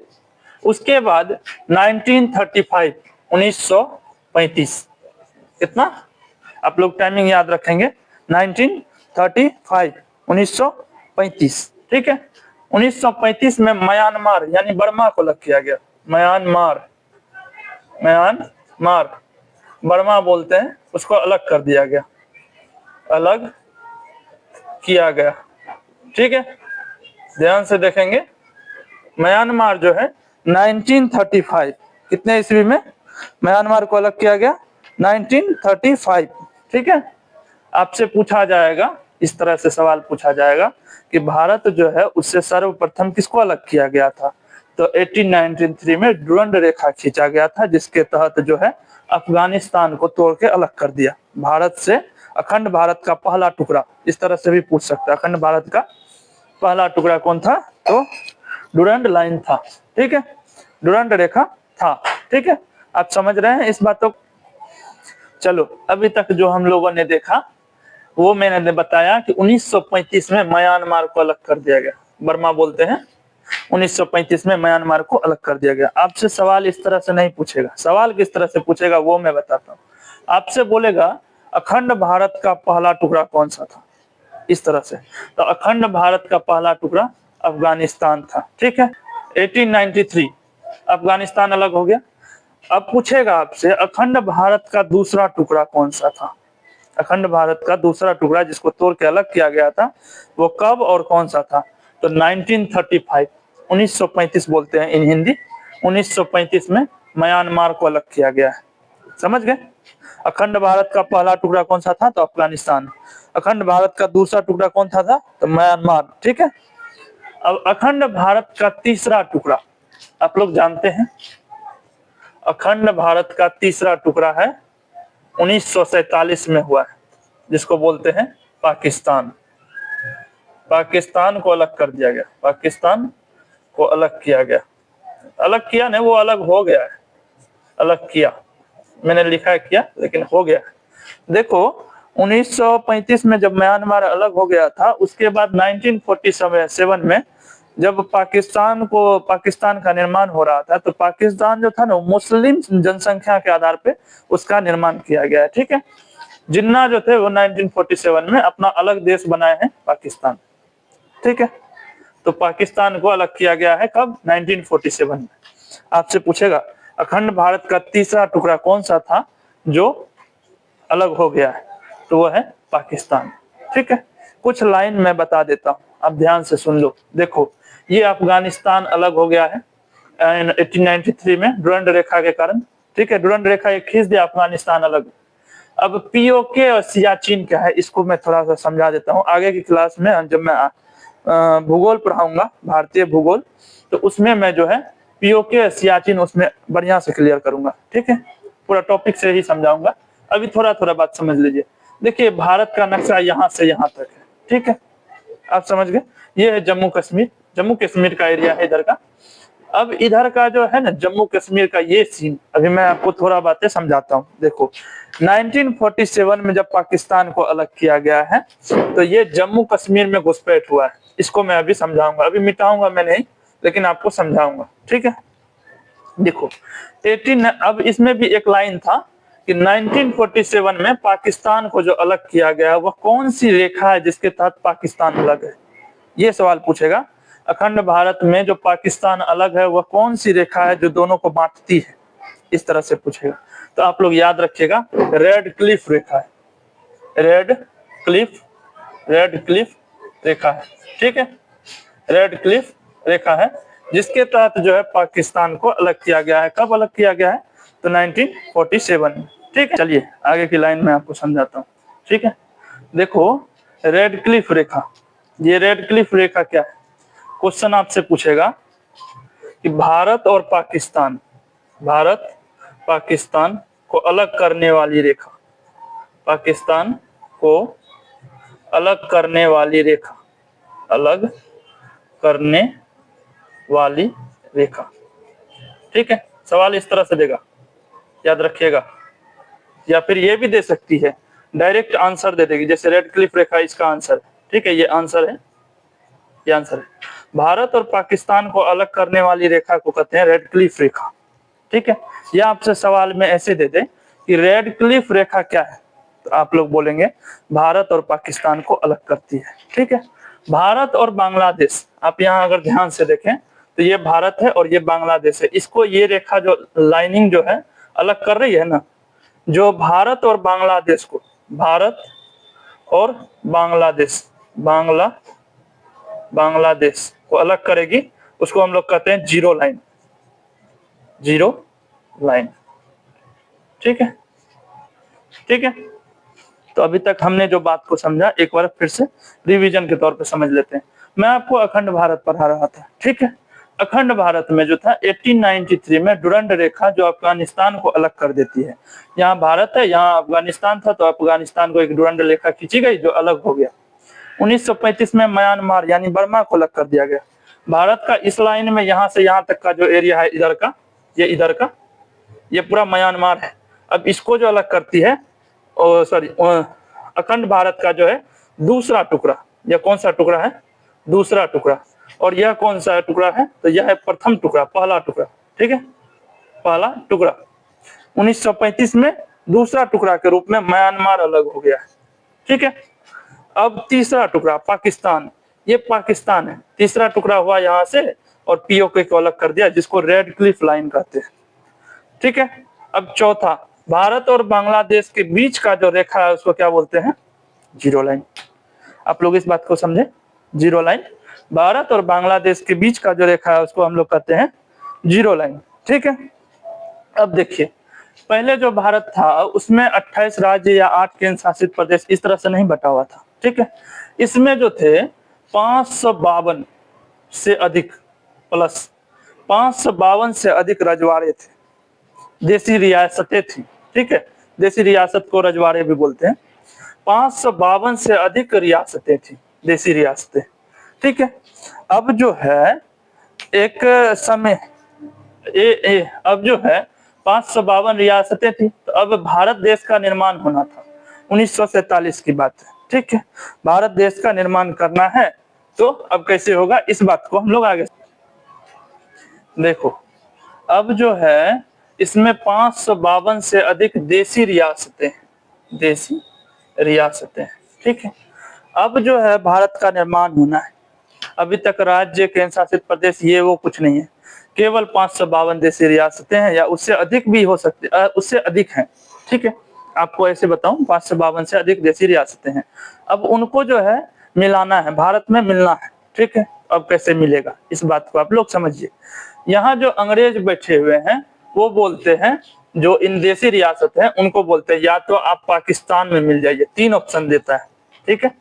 उसके बाद 1935 1935 कितना, आप लोग टाइमिंग याद रखेंगे, 1935 1935। ठीक है, 1935 में म्यांमार यानी बर्मा को अलग किया गया। म्यांमार बर्मा बोलते हैं, उसको अलग कर दिया गया, अलग किया गया। ठीक है, ध्यान से देखेंगे, म्यांमार जो है 1935 कितने ईस्वी में म्यांमार को अलग किया गया? 1935। ठीक है, आपसे पूछा जाएगा, इस तरह से सवाल पूछा जाएगा कि भारत जो है उससे सर्वप्रथम किसको अलग किया गया था? तो 1893 में डुरंड रेखा खींचा गया था, जिसके तहत जो है अफगानिस्तान को तोड़ के अलग कर दिया। भारत से अखंड भारत का पहला टुकड़ा, इस तरह से भी पूछ सकता है, अखंड भारत का पहला टुकड़ा कौन था? तो डुरंड लाइन था। ठीक है, डुरंड रेखा था। ठीक है, आप समझ रहे हैं इस बात को? चलो अभी तक जो हम लोगों ने देखा वो मैंने बताया कि 1935 में म्यांमार को अलग कर दिया गया, बर्मा बोलते हैं। 1935 में म्यांमार को अलग कर दिया गया। आपसे सवाल इस तरह से नहीं पूछेगा, सवाल किस तरह से पूछेगा वो मैं बताता हूँ। आपसे बोलेगा अखंड भारत का पहला टुकड़ा कौन सा था, इस तरह से, तो अखंड भारत का पहला टुकड़ा अफगानिस्तान था। ठीक है, 1893 अफगानिस्तान अलग हो गया। अब पूछेगा आपसे अखंड भारत का दूसरा टुकड़ा कौन सा था? अखंड भारत का दूसरा टुकड़ा जिसको तोड़ के अलग किया गया था वो कब और कौन सा था? तो 1935 1935 बोलते हैं इन हिंदी। 1935 में म्यांमार को अलग किया गया है। समझ गए? अखंड भारत का पहला टुकड़ा कौन सा था? तो अफगानिस्तान। अखंड भारत का दूसरा टुकड़ा कौन था? तो म्यांमार। ठीक है, अब अखंड भारत का तीसरा टुकड़ा आप लोग जानते हैं, अखंड भारत का तीसरा टुकड़ा है 1947 में हुआ है, जिसको बोलते हैं पाकिस्तान। पाकिस्तान को अलग कर दिया गया, पाकिस्तान को अलग किया गया। अलग किया नहीं, वो अलग हो गया है, अलग किया, मैंने लिखा है किया लेकिन हो गया है। देखो 1935 में जब म्यांमार अलग हो गया था, उसके बाद 1947 में जब पाकिस्तान का निर्माण हो रहा था, तो पाकिस्तान जो था ना मुस्लिम जनसंख्या के आधार पे उसका निर्माण किया गया है। ठीक है, जिन्ना जो थे वो 1947 में अपना अलग देश बनाए हैं, पाकिस्तान। ठीक है, तो पाकिस्तान को अलग किया गया है कब? 1947 में। आपसे पूछेगा अखंड भारत का तीसरा टुकड़ा कौन सा था जो अलग हो गया है? तो वो है पाकिस्तान। ठीक है, कुछ लाइन मैं बता देता हूँ, आप ध्यान से सुन लो। देखो ये अफगानिस्तान अलग हो गया है 1893 में डुरंड रेखा के कारण। ठीक है, डुरंड रेखा एक खींच दिया, अफगानिस्तान अलग। अब पीओके और सियाचिन क्या है, इसको मैं थोड़ा सा समझा देता हूँ। आगे की क्लास में जब मैं भूगोल पढ़ाऊंगा, भारतीय भूगोल, तो उसमें मैं जो है पीओके और सियाचिन उसमें बढ़िया से क्लियर करूंगा। ठीक है, पूरा टॉपिक से ही समझाऊंगा, अभी थोड़ा थोड़ा बात समझ लीजिए। देखिए भारत का नक्शा यहाँ से यहाँ तक है, ठीक है, आप समझ गए। ये है जम्मू कश्मीर, जम्मू कश्मीर का एरिया है इधर का। अब इधर का जो है ना जम्मू कश्मीर का ये सीन, अभी मैं आपको थोड़ा बातें समझाता हूँ। देखो 1947 में जब पाकिस्तान को अलग किया गया है तो ये जम्मू कश्मीर में घुसपैठ हुआ है। इसको मैं अभी समझाऊंगा, अभी मिटाऊंगा मैं नहीं, लेकिन आपको समझाऊंगा, ठीक है। देखो 18, अब इसमें भी एक लाइन था कि 1947 में पाकिस्तान को जो अलग किया गया वह कौन सी रेखा है जिसके तहत पाकिस्तान अलग है, ये सवाल पूछेगा। अखंड भारत में जो पाकिस्तान अलग है वह कौन सी रेखा है जो दोनों को बांटती है, इस तरह से पूछेगा। तो आप लोग याद रखिएगा, रेड क्लिफ रेखा है, रेड क्लिफ रेखा है, ठीक है, रेड क्लिफ रेखा है जिसके तहत जो है पाकिस्तान को अलग किया गया है। कब अलग किया गया है? तो 1947 में, ठीक है। चलिए आगे की लाइन में आपको समझाता हूँ, ठीक है। देखो रेड क्लिफ रेखा, ये रेड क्लिफ रेखा क्या है? क्वेश्चन आपसे पूछेगा कि भारत और पाकिस्तान, भारत पाकिस्तान को अलग करने वाली रेखा, पाकिस्तान को अलग करने वाली रेखा, अलग करने वाली रेखा, ठीक है। सवाल इस तरह से देगा, याद रखिएगा। या फिर ये भी दे सकती है, डायरेक्ट आंसर दे देगी, जैसे रेड क्लिफ रेखा इसका आंसर है, ठीक है, ये आंसर है, ये आंसर है। भारत और पाकिस्तान को अलग करने वाली रेखा को कहते हैं रेड क्लिफ रेखा, ठीक है। या आपसे सवाल में ऐसे दे दे कि रेड क्लिफ रेखा क्या है, तो आप लोग बोलेंगे भारत और पाकिस्तान को अलग करती है, ठीक है। भारत और बांग्लादेश, आप यहाँ अगर ध्यान से देखें तो ये भारत है और ये बांग्लादेश है। इसको ये रेखा जो लाइनिंग जो है अलग कर रही है ना, जो भारत और बांग्लादेश को, भारत और बांग्लादेश, बांग्लादेश को अलग करेगी, उसको हम लोग कहते हैं जीरो लाइन, जीरो लाइन, ठीक है, ठीक है। तो अभी तक हमने जो बात को समझा एक बार फिर से रिवीजन के तौर पे समझ लेते हैं। मैं आपको अखंड भारत पढ़ा रहा था, ठीक है। अखंड भारत में जो था 1893 में डुरंड रेखा जो अफगानिस्तान को अलग कर देती है। यहाँ भारत है, यहाँ अफगानिस्तान था, तो अफगानिस्तान को एक डुरंड रेखा खींची गई जो अलग हो गया। 1935 में म्यांमार यानी बर्मा को अलग कर दिया गया। भारत का इस लाइन में यहाँ से यहाँ तक का जो एरिया है इधर का, ये इधर का, ये पूरा म्यांमार है। अब इसको जो अलग करती है, सॉरी, अखंड भारत का जो है दूसरा टुकड़ा, यह कौन सा टुकड़ा है? दूसरा टुकड़ा। और यह कौन सा टुकड़ा है? तो यह है प्रथम टुकड़ा, पहला टुकड़ा, ठीक है, पहला टुकड़ा। 1935 में दूसरा टुकड़ा के रूप में म्यांमार अलग हो गया है, ठीक है। अब तीसरा टुकड़ा पाकिस्तान, ये पाकिस्तान है, तीसरा टुकड़ा हुआ यहाँ से और पीओके को अलग कर दिया, जिसको रेड क्लिफ लाइन कहते हैं, ठीक है। अब चौथा, भारत और बांग्लादेश के बीच का जो रेखा है उसको क्या बोलते हैं? Zero line. आप लोग इस बात को समझे, जीरो लाइन। भारत और बांग्लादेश के बीच का जो रेखा है उसको हम लोग कहते हैं जीरो लाइन, ठीक है। अब देखिए पहले जो भारत था उसमें 28 राज्य या 8 केंद्र शासित प्रदेश इस तरह से नहीं बटा हुआ था, ठीक है। इसमें जो थे 552 से अधिक, प्लस 552 से अधिक रजवाड़े थे, देसी रियासतें थी, ठीक है। देसी रियासत को रजवाड़े भी बोलते हैं। 552 से अधिक रियासतें थी, देसी रियासतें, ठीक है। अब जो है एक समय अब जो है 552 रियासतें थी, तो अब भारत देश का निर्माण होना था। 1947 की बात है, ठीक है। भारत देश का निर्माण करना है, तो अब कैसे होगा इस बात को हम लोग आगे देखो। अब जो है इसमें 552 से अधिक देसी रियासतें, देसी रियासतें, ठीक है। अब जो है भारत का निर्माण होना है। अभी तक राज्य, केंद्र शासित प्रदेश ये वो कुछ नहीं है, केवल 552 देसी रियासतें हैं, या उससे अधिक भी हो सकते, उससे अधिक हैं, ठीक है। आपको ऐसे बताऊं 552 से अधिक देसी रियासतें हैं। अब उनको जो है मिलाना है, भारत में मिलना है, ठीक है। अब कैसे मिलेगा इस बात को आप लोग समझिए। यहाँ जो अंग्रेज बैठे हुए हैं वो बोलते हैं, जो इन देसी रियासत है उनको बोलते हैं या तो आप पाकिस्तान में मिल जाइए, 3 ऑप्शन देता है, ठीक है,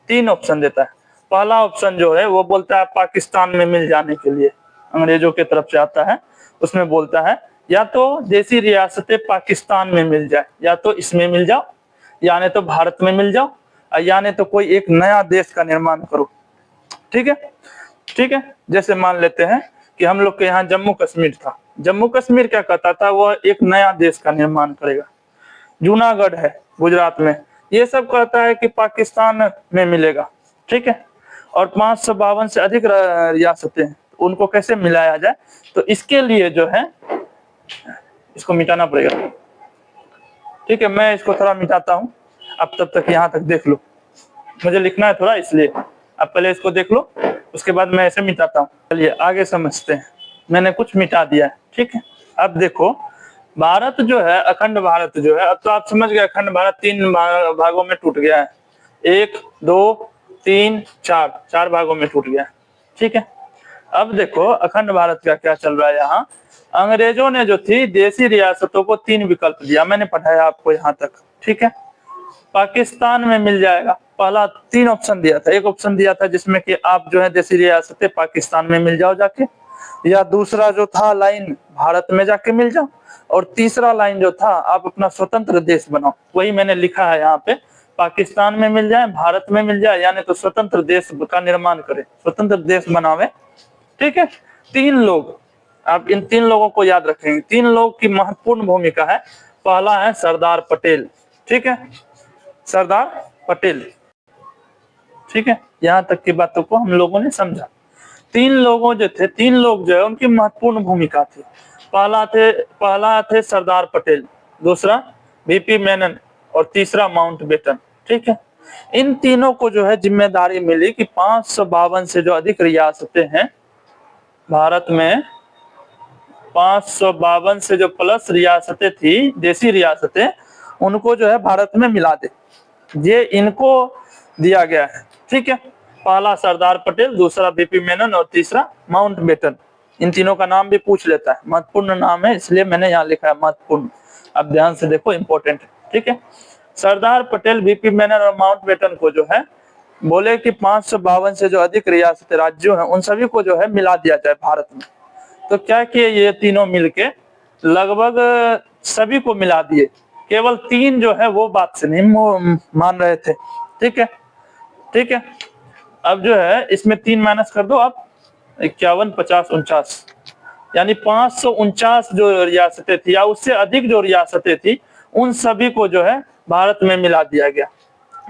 3 ऑप्शन देता है। पहला ऑप्शन जो है वो बोलता है पाकिस्तान में मिल जाने के लिए, अंग्रेजों की तरफ से आता है, उसमें बोलता है या तो देसी रियासतें पाकिस्तान में मिल जाए, या तो इसमें मिल जाओ, या नहीं तो भारत में मिल जाओ, या नहीं तो कोई एक नया देश का निर्माण करो। ठीक है, ठीक है। जैसे मान लेते हैं कि हम लोग के यहाँ जम्मू कश्मीर था, जम्मू कश्मीर क्या कहता था, वह एक नया देश का निर्माण करेगा। जूनागढ़ है गुजरात में, ये सब कहता है कि पाकिस्तान में मिलेगा। ठीक है, और 552 से अधिक रियासतें हैं, उनको कैसे मिलाया जाए, तो इसके लिए जो है इसको मिटाना पड़ेगा। ठीक है, मैं इसको थोड़ा मिटाता हूँ, अब तब तक यहाँ तक देख लो, मुझे लिखना है थोड़ा, इसलिए अब पहले इसको देख लो, उसके बाद मैं ऐसे मिटाता हूँ। चलिए आगे समझते हैं, मैंने कुछ मिटा दिया है। ठीक है, अब देखो भारत जो है, अखंड भारत जो है, अब तो आप समझ गए अखंड भारत 3 भागों में टूट गया है, 1 2 3 4, 4 भागों में टूट गया है। ठीक है, अब देखो अखंड भारत का क्या चल रहा है यहाँ। अंग्रेजों ने जो थी देसी रियासतों को 3 विकल्प दिया, मैंने पढ़ाया आपको यहाँ तक। ठीक है, पाकिस्तान में मिल जाएगा, पहला 3 ऑप्शन दिया था। एक ऑप्शन दिया था जिसमें कि आप जो है देसी रियासतें पाकिस्तान में मिल जाओ जाके, या दूसरा जो था लाइन भारत में जाके मिल जाओ, और तीसरा लाइन जो था आप अपना स्वतंत्र देश बनाओ। वही मैंने लिखा है यहाँ पे, पाकिस्तान में मिल जाए, भारत में मिल जाए, यानी तो स्वतंत्र देश का निर्माण करे, स्वतंत्र देश बनावे। ठीक है, 3 लोग, आप इन 3 लोगों को याद रखेंगे। 3 लोग की महत्वपूर्ण भूमिका है। पहला है सरदार पटेल। ठीक है, सरदार पटेल। ठीक है, यहाँ तक की बातों को हम लोगों ने समझा। 3 लोगों जो थे, 3 लोग जो है उनकी महत्वपूर्ण भूमिका थी। पहला थे सरदार पटेल, दूसरा बीपी मेनन, और तीसरा माउंटबेटन। ठीक है, इन तीनों को जो है जिम्मेदारी मिली कि 552 से जो अधिक रियासतें हैं भारत में, 552 से जो प्लस रियासतें थी, देसी रियासतें, उनको जो है भारत में मिला दे, ये इनको दिया गया है। ठीक है, पहला सरदार पटेल, दूसरा बीपी मेनन, और तीसरा माउंटबेटन। इन तीनों का नाम भी पूछ लेता है, महत्वपूर्ण नाम है, इसलिए मैंने यहाँ लिखा है महत्वपूर्ण। अब ध्यान से देखो, इंपॉर्टेंट है। ठीक है, सरदार पटेल, बीपी मेनन और माउंटबेटन को जो है बोले कि 552 से जो अधिक रियासतें, राज्यों हैं, उन सभी को जो है मिला दिया जाए भारत में। तो क्या किए ये तीनों मिलके, लगभग सभी को मिला दिए। केवल 3 जो है वो बात से नहीं मान रहे थे। ठीक है, ठीक है। अब जो है इसमें 3 माइनस कर दो आप, 51 50 49, यानी 549 जो रियासतें थी या उससे अधिक जो रियासतें थी, उन सभी को जो है भारत में मिला दिया गया।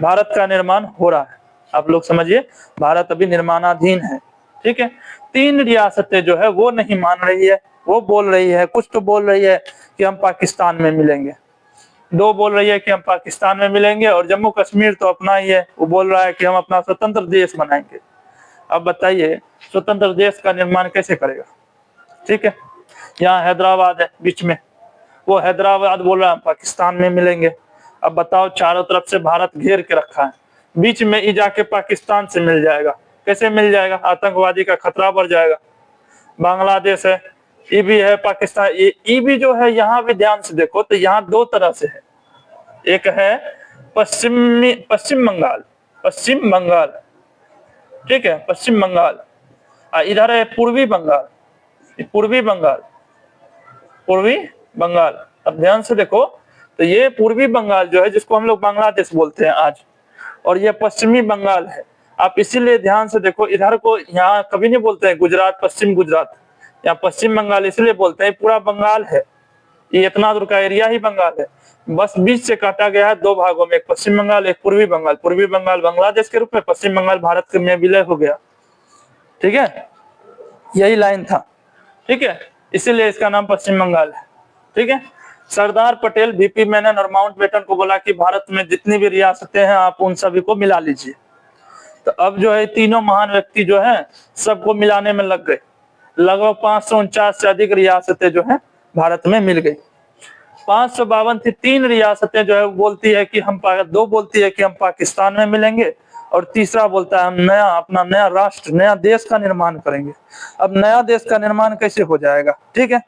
भारत का निर्माण हो रहा है, आप लोग समझिए, भारत अभी निर्माणाधीन है। ठीक है, 3 रियासतें जो है वो नहीं मान रही है, वो बोल रही है, कुछ तो बोल रही है कि हम पाकिस्तान में मिलेंगे, 2 बोल रही है कि हम पाकिस्तान में मिलेंगे, और जम्मू कश्मीर तो अपना ही है, वो बोल रहा है कि हम अपना स्वतंत्र देश बनाएंगे। अब बताइए स्वतंत्र देश का निर्माण कैसे करेगा। ठीक है, यहाँ हैदराबाद है बीच में, वो हैदराबाद बोल रहा है पाकिस्तान में मिलेंगे। अब बताओ, चारों तरफ से भारत घेर के रखा है, बीच में ही जाके पाकिस्तान से मिल जाएगा, कैसे मिल जाएगा, आतंकवादी का खतरा बढ़ जाएगा। बांग्लादेश है, ये भी है, पाकिस्तान, ये भी जो है, यहाँ भी ध्यान से देखो तो यहाँ 2 तरह से है। एक है पश्चिम बंगाल, पश्चिम बंगाल। ठीक है, पश्चिम बंगाल, इधर है पूर्वी बंगाल, पूर्वी बंगाल, पूर्वी बंगाल। अब ध्यान से देखो तो ये पूर्वी बंगाल जो है, जिसको हम लोग बांग्लादेश बोलते हैं आज, और ये पश्चिमी बंगाल है। आप इसीलिए ध्यान से देखो, इधर को यहाँ कभी नहीं बोलते हैं गुजरात, पश्चिम गुजरात, या पश्चिम बंगाल इसलिए बोलते हैं, पूरा बंगाल है, ये इतना दूर का एरिया ही बंगाल है, बस बीच से काटा गया है 2 भागों में, एक पश्चिम बंगाल, एक पूर्वी बंगाल। पूर्वी बंगाल बांग्लादेश के रूप में, पश्चिम बंगाल भारत में विलय हो गया। ठीक है, यही लाइन था। ठीक है, इसीलिए इसका नाम पश्चिम बंगाल है। ठीक है, सरदार पटेल, बीपी मेनन और माउंटबेटन को बोला कि भारत में जितनी भी रियासतें हैं आप उन सभी को मिला लीजिए। तो अब जो है तीनों महान व्यक्ति जो है सबको मिलाने में लग गए, लगभग 549 से अधिक रियासतें जो है भारत में मिल गई। 552 थी, 3 रियासतें जो है बोलती है कि हम 2 बोलती है कि हम पाकिस्तान में मिलेंगे, और तीसरा बोलता है हम नया, अपना नया राष्ट्र, नया देश का निर्माण करेंगे। अब नया देश का निर्माण कैसे हो जाएगा। ठीक है,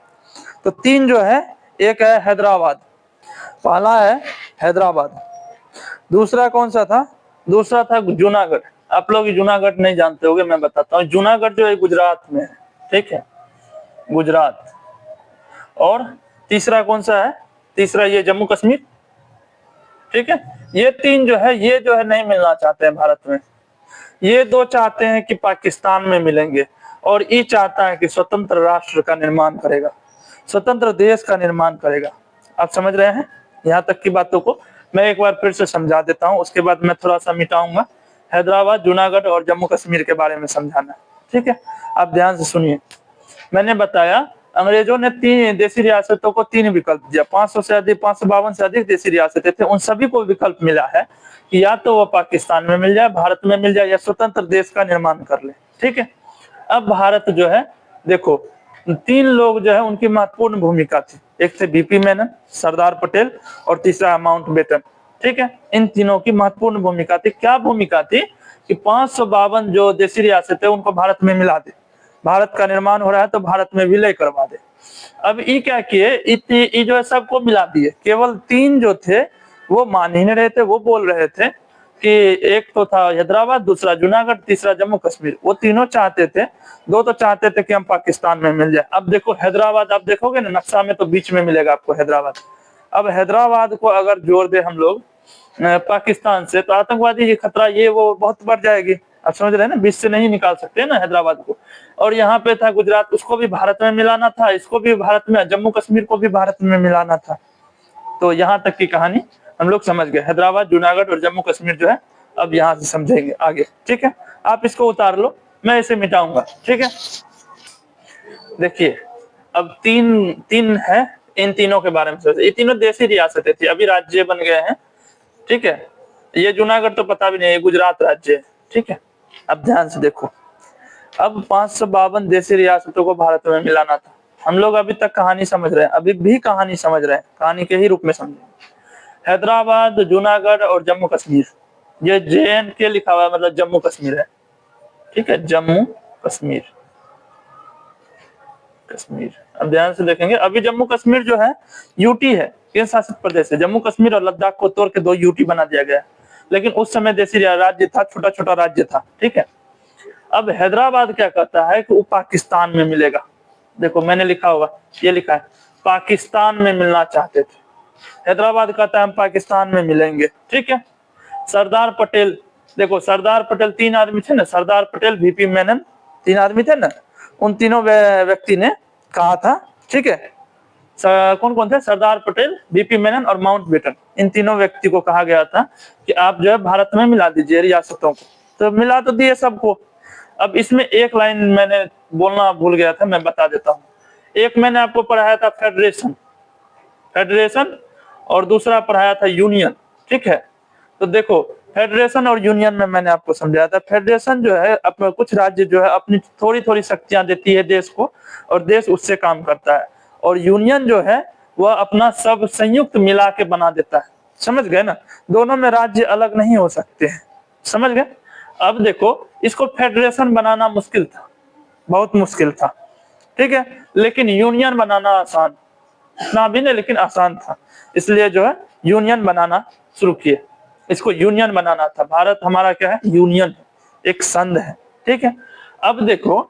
तो 3 जो है, एक है हैदराबाद, पहला है हैदराबाद, दूसरा कौन सा था, दूसरा था जूनागढ़। आप लोग जूनागढ़ नहीं जानते होंगे, मैं बताता हूँ। जूनागढ़ जो है गुजरात में है। ठीक है, गुजरात, और तीसरा कौन सा है, तीसरा ये जम्मू कश्मीर, ठीक है। ये तीन जो है, ये जो है नहीं मिलना चाहते हैं भारत में। ये दो चाहते हैं कि पाकिस्तान में मिलेंगे, और ये चाहता है कि स्वतंत्र राष्ट्र का निर्माण करेगा, स्वतंत्र देश का निर्माण करेगा। आप समझ रहे हैं? यहाँ तक की बातों को मैं एक बार फिर से समझा देता हूँ, उसके बाद मैं थोड़ा सा मिटाऊंगा। हैदराबाद, जूनागढ़ और जम्मू कश्मीर के बारे में समझाना, ठीक है। आप ध्यान से सुनिए। मैंने बताया अंग्रेजों ने तीन देशी रियासतों को तीन विकल्प दिया, 500 से अधिक, 552 से अधिक देशी रियासतें थे, उन सभी को विकल्प मिला है कि या तो वो पाकिस्तान में मिल जाए, भारत में मिल जाए, या स्वतंत्र देश का निर्माण कर ले, ठीक है। अब भारत जो है, देखो तीन लोग जो है उनकी महत्वपूर्ण भूमिका थी, एक थे बीपी मेनन, सरदार पटेल, और तीसरा माउंटबेटन, ठीक है। इन तीनों की महत्वपूर्ण भूमिका थी। क्या भूमिका थी कि 552 जो देशी रियासतें उनको भारत में मिला दे, भारत का निर्माण हो रहा है तो भारत में विलय करवा दे। अब ये क्या किए, ये जो है सबको मिला दिए, केवल तीन जो थे वो मान ही नहीं रहे थे। वो बोल रहे थे कि एक तो था हैदराबाद, दूसरा जूनागढ़, तीसरा जम्मू कश्मीर। वो तीनों चाहते थे, दो तो चाहते थे कि हम पाकिस्तान में मिल जाए। अब देखो हैदराबाद, आप देखोगे ना नक्शा में तो बीच में मिलेगा आपको हैदराबाद। अब हैदराबाद को अगर जोड़ दे हम लोग पाकिस्तान से, तो आतंकवादी की खतरा ये वो बहुत बढ़ जाएगी। आप समझ रहे हैं ना, बीच से नहीं निकाल सकते ना हैदराबाद को। और यहाँ पे था गुजरात, उसको भी भारत में मिलाना था, इसको भी भारत में, जम्मू कश्मीर को भी भारत में मिलाना था। तो यहाँ तक की कहानी हम लोग समझ गए। हैदराबाद, जूनागढ़ और जम्मू कश्मीर जो है अब यहाँ से समझेंगे आगे, ठीक है। आप इसको उतार लो, मैं इसे मिटाऊंगा, ठीक है। देखिए अब तीन तीन है, इन तीनों के बारे में सोचिए। ये तीनों देशी रियासतें थी, अभी राज्य बन गए हैं, ठीक है। ये जूनागढ़ तो पता भी नहीं, ये गुजरात राज्य है, ठीक है। अब ध्यान से देखो, अब 552 देशी रियासतों को भारत में मिलाना था। हम लोग अभी तक कहानी समझ रहे हैं, अभी भी कहानी समझ रहे हैं, कहानी के ही रूप में समझेंगे। हैदराबाद, जूनागढ़ और जम्मू कश्मीर, ये JNK लिखा हुआ है, मतलब जम्मू कश्मीर है, ठीक है। जम्मू कश्मीर, कश्मीर। अब ध्यान से देखेंगे, अभी जम्मू कश्मीर जो है यूटी है, केंद्र शासित प्रदेश है। जम्मू कश्मीर और लद्दाख को तोड़ के 2 यूटी बना दिया गया है, लेकिन उस समय देशी राज्य था, छोटा छोटा राज्य था, ठीक है। अब हैदराबाद क्या कहता है कि वो पाकिस्तान में मिलेगा। देखो मैंने लिखा होगा, ये लिखा है पाकिस्तान में मिलना चाहते थे। हैदराबाद कहता है हम पाकिस्तान में मिलेंगे, ठीक है। सरदार पटेल, देखो सरदार पटेल 3 आदमी थे ना, सरदार पटेल, VP मेनन, 3 आदमी थे ना। उन तीनों व्यक्ति ने कहा था, ठीक है। कौन कौन थे? सरदार पटेल, VP मेनन और माउंटबेटन। इन तीनों व्यक्ति को कहा गया था कि आप जो है भारत में मिला दीजिए रियासतों को। तो मिला तो दिए सबको। अब इसमें एक लाइन मैंने बोलना भूल गया था, मैं बता देता हूँ। एक मैंने आपको पढ़ाया था फेडरेशन, फेडरेशन, और दूसरा पढ़ाया था यूनियन, ठीक है। तो देखो फेडरेशन और यूनियन में मैंने आपको समझाया था, फेडरेशन जो है अपने कुछ राज्य जो है अपनी थोड़ी थोड़ी शक्तियां देती है देश को, और देश उससे काम करता है। और यूनियन जो है वह अपना सब संयुक्त मिला के बना देता है। समझ गए ना, दोनों में राज्य अलग नहीं हो सकते हैं, समझ गए। अब देखो इसको फेडरेशन बनाना मुश्किल था, बहुत मुश्किल था, ठीक है। लेकिन यूनियन बनाना आसान, इतना भी नहीं लेकिन आसान था, इसलिए जो है यूनियन बनाना शुरू किए। इसको यूनियन बनाना था। भारत हमारा क्या है? यूनियन है, एक संघ है, ठीक है। अब देखो